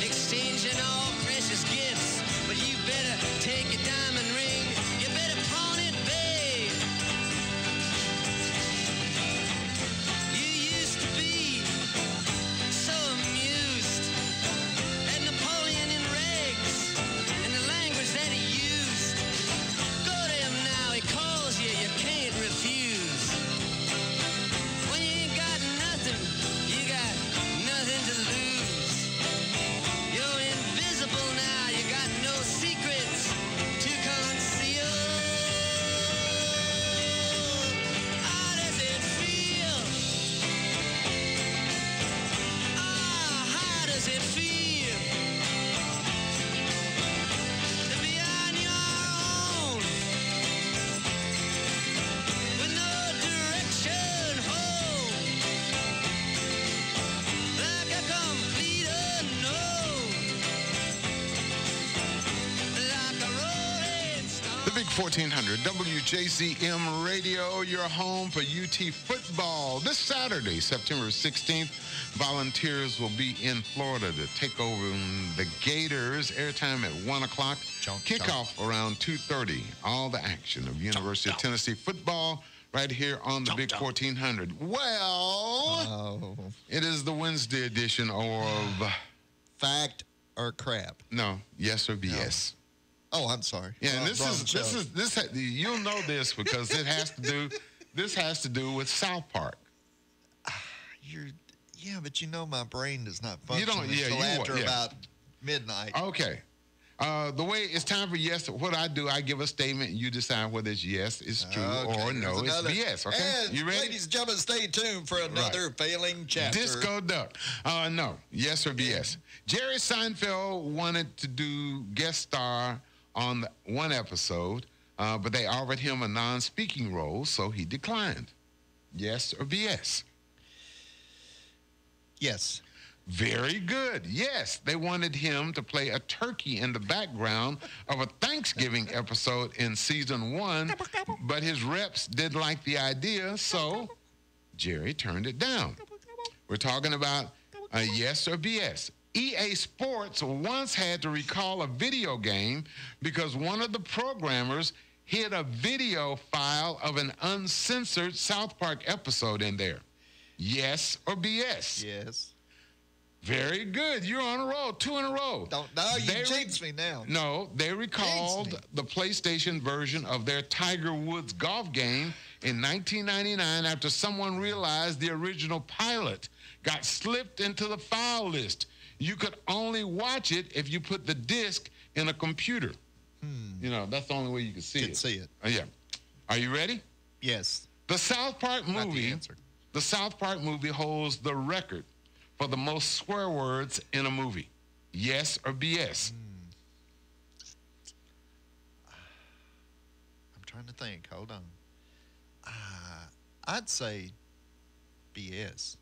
exchanging all precious gifts. But you better take your diamond ring, you better pawn it, babe. You used to be so amused at Napoleon in rags and the language that he used. Go to him now, he calls you, you can't refuse. When you ain't got nothing, you got nothing to lose. You're invisible now, you got no secrets to conceal. How does it feel? How does it feel to be on your own, with no direction home, like a complete unknown, like a rolling stone? The Big 1400 WJZM Radio, your home for UT football. This Saturday, September 16th, Volunteers will be in Florida to take over the Gators. Airtime at 1 o'clock. Kickoff around 2:30. All the action of University of Tennessee football right here on the Big 1400. Well, it is the Wednesday edition of Fact or Crap. No, yes or BS. Oh, I'm sorry. Yeah, and this you'll know this because it has to do. This has to do with South Park. Yeah, but you know my brain does not function until after about midnight. Okay. The way it's time for yes. What I do, I give a statement, and you decide whether it's yes, it's true, or no, it's BS. Okay, and you ready? Ladies and gentlemen, stay tuned for another failing chapter. Disco Duck. No, yes or BS. Jerry Seinfeld wanted to do guest star on one episode, but they offered him a non-speaking role, so he declined. Yes or BS? Yes. Very good. Yes, they wanted him to play a turkey in the background of a Thanksgiving episode in season 1, but his reps didn't like the idea, so Jerry turned it down. We're talking about yes or BS. EA Sports once had to recall a video game because one of the programmers hid a video file of an uncensored South Park episode in there. Yes or BS? Yes. Very good. You're on a roll. 2 in a row. You jinxed me now. No, they recalled the PlayStation version of their Tiger Woods golf game in 1999 after someone realized the original pilot got slipped into the file list. You could only watch it if you put the disc in a computer. You know, that's the only way you can see it. Yeah. Are you ready? Yes. The South Park movie. The South Park movie holds the record for the most swear words in a movie. Yes or BS? I'm trying to think. Hold on. I'd say BS.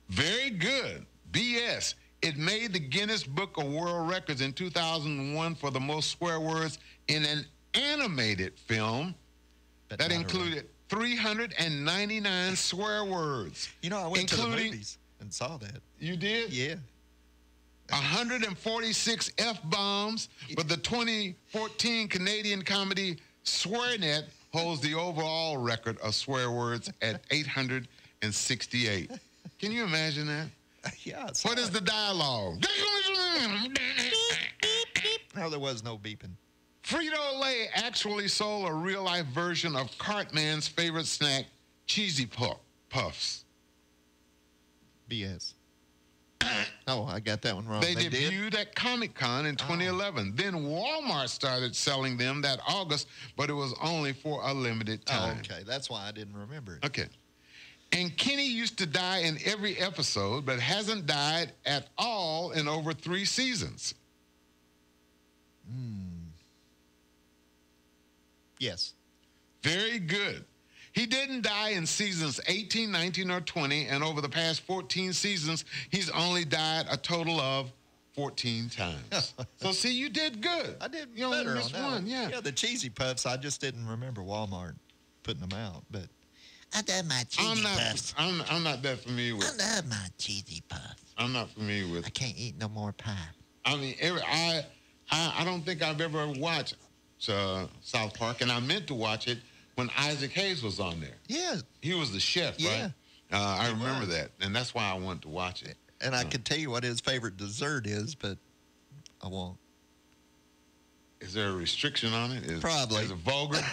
Very good. BS. It made the Guinness Book of World Records in 2001 for the most swear words in an animated film that included 399 swear words. You know, I went to the movies and saw that. You did? Yeah. 146 F-bombs, but the 2014 Canadian comedy SwearNet holds the overall record of swear words at 868. Can you imagine that? Yeah. What is the dialogue? No, there was no beeping. Frito-Lay actually sold a real-life version of Cartman's favorite snack, Cheesy Puffs. BS. Oh, I got that one wrong. They debuted at Comic-Con in 2011. Then Walmart started selling them that August, but it was only for a limited time. Oh, okay. That's why I didn't remember it. Okay. And Kenny used to die in every episode, but hasn't died at all in over 3 seasons. Yes. Very good. He didn't die in seasons 18, 19, or 20, and over the past 14 seasons, he's only died a total of 14 times. So, see, you did good. I did you only better missed on that one. Yeah. Yeah, the Cheesy Puffs, I just didn't remember Walmart putting them out, but I love my Cheesy Puffs. I'm not that familiar with. I love my Cheesy Puffs. I'm not familiar with. I can't eat no more pie. I mean, I don't think I've ever watched South Park, and I meant to watch it when Isaac Hayes was on there. Yeah. He was the chef, Yeah. right? I remember that, and that's why I wanted to watch it. And I could tell you what his favorite dessert is, but I won't. Is there a restriction on it? Probably. Is it vulgar?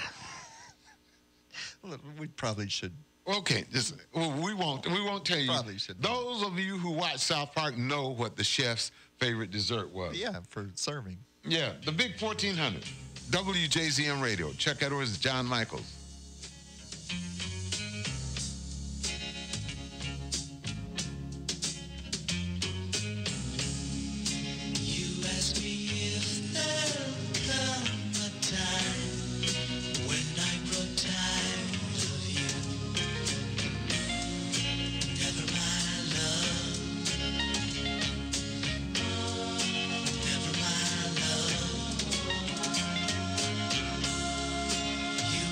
We probably should. Okay, we won't tell you. Probably should. Those of you who watch South Park know what the chef's favorite dessert was. Yeah, for serving. Yeah, the Big 1400. WJZM Radio. Chuck Edwards, John Michaels. You ask me if there'll come a time when I grow tired of you. Never my love. Never my love. You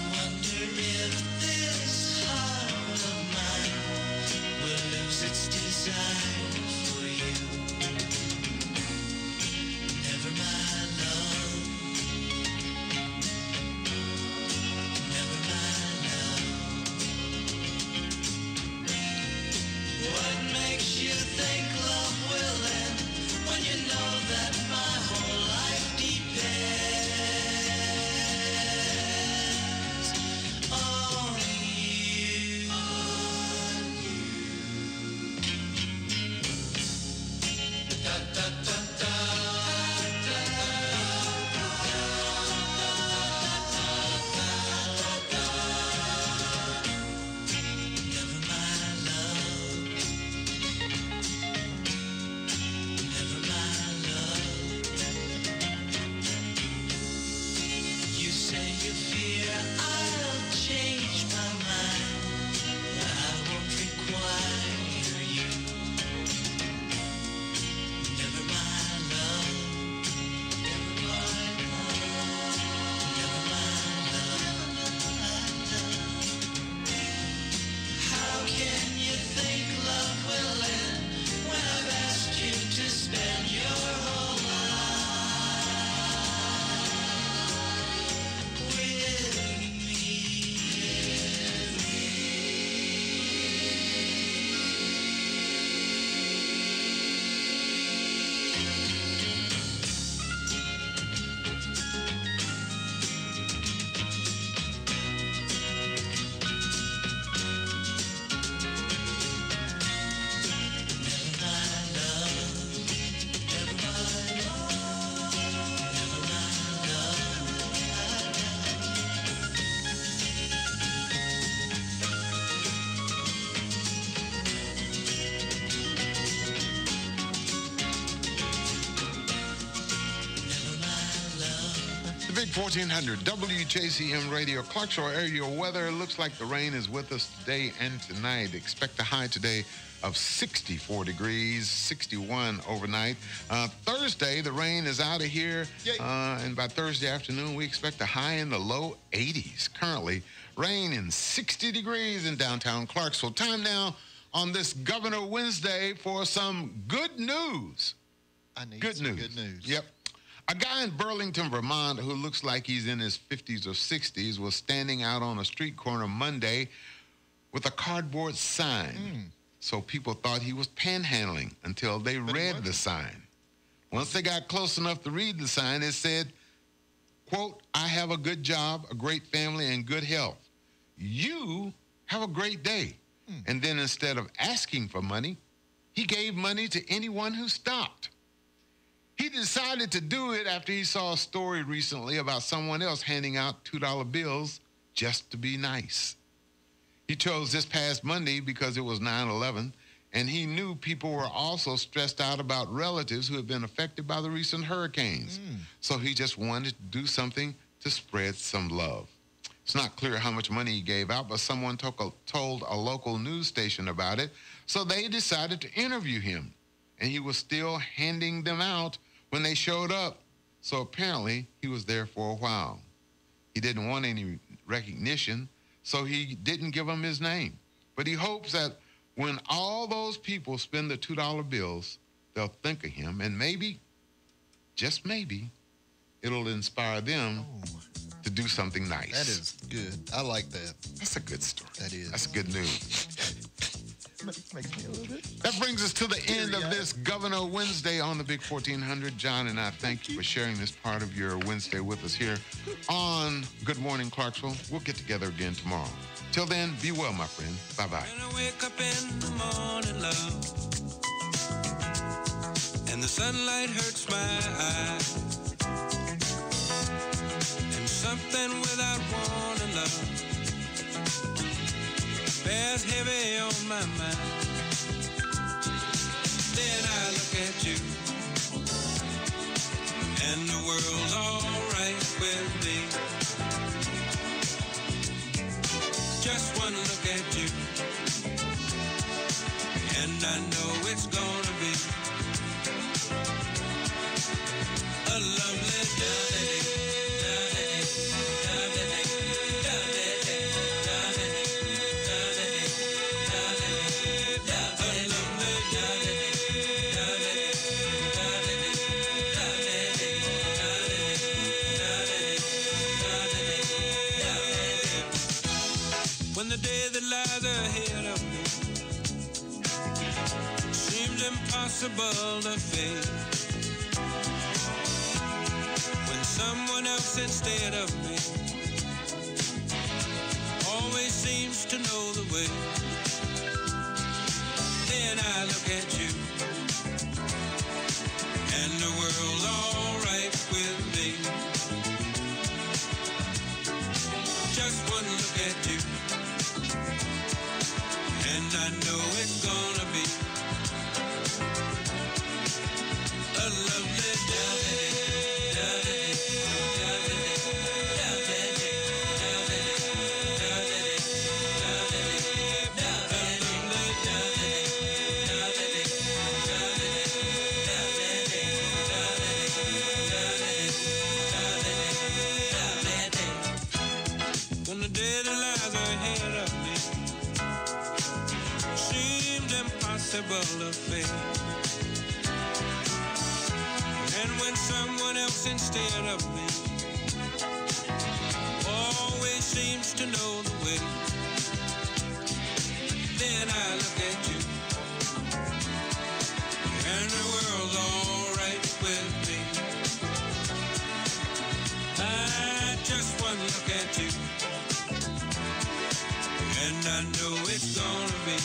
Big 1400 WJZM Radio, Clarksville area weather. Looks like the rain is with us today and tonight. Expect a high today of 64 degrees, 61 overnight. Thursday, the rain is out of here. And by Thursday afternoon, we expect a high in the low 80s. Currently, rain in 60 degrees in downtown Clarksville. Time now on this Governor Wednesday for some good news. I need good some news. good news. Yep. A guy in Burlington, Vermont, who looks like he's in his 50s or 60s, was standing out on a street corner Monday with a cardboard sign. So people thought he was panhandling until they read the sign. Once they got close enough to read the sign, it said, quote, "I have a good job, a great family, and good health. You have a great day." And then instead of asking for money, he gave money to anyone who stopped. He decided to do it after he saw a story recently about someone else handing out $2 bills just to be nice. He chose this past Monday because it was 9/11, and he knew people were also stressed out about relatives who had been affected by the recent hurricanes. So he just wanted to do something to spread some love. It's not clear how much money he gave out, but someone told a local news station about it, so they decided to interview him. And he was still handing them out when they showed up. So apparently, he was there for a while. He didn't want any recognition, so he didn't give them his name. But he hopes that when all those people spend the $2 bills, they'll think of him, and maybe, just maybe, it'll inspire them to do something nice. That is good. I like that. That's a good story. That is. That's good news. Makes me a little bit. That brings us to the end of this Governor Wednesday on the Big 1400. John and I thank you for sharing this part of your Wednesday with us here on Good Morning Clarksville. We'll get together again tomorrow. Till then, be well, my friend. Bye-bye. When I wake up in the morning, love, and the sunlight hurts my eyes, and something without warning, love, bears heavy on my mind. Then I look at you, and the world's all right with me. Just one look at you, and I know it's gonna be a lovely day. When the day that lies ahead of me seems impossible to face, when someone else instead of me always seems to know the way, then I look at you, and the world's all right with me. Just one look at you, and I know it's gonna be a lovely day. When the day that lies ahead of me seems impossible to face, and when someone else instead of me always seems to know the way, then I look at you, and the world's all right with me. I just one look at you, and I know it's gonna be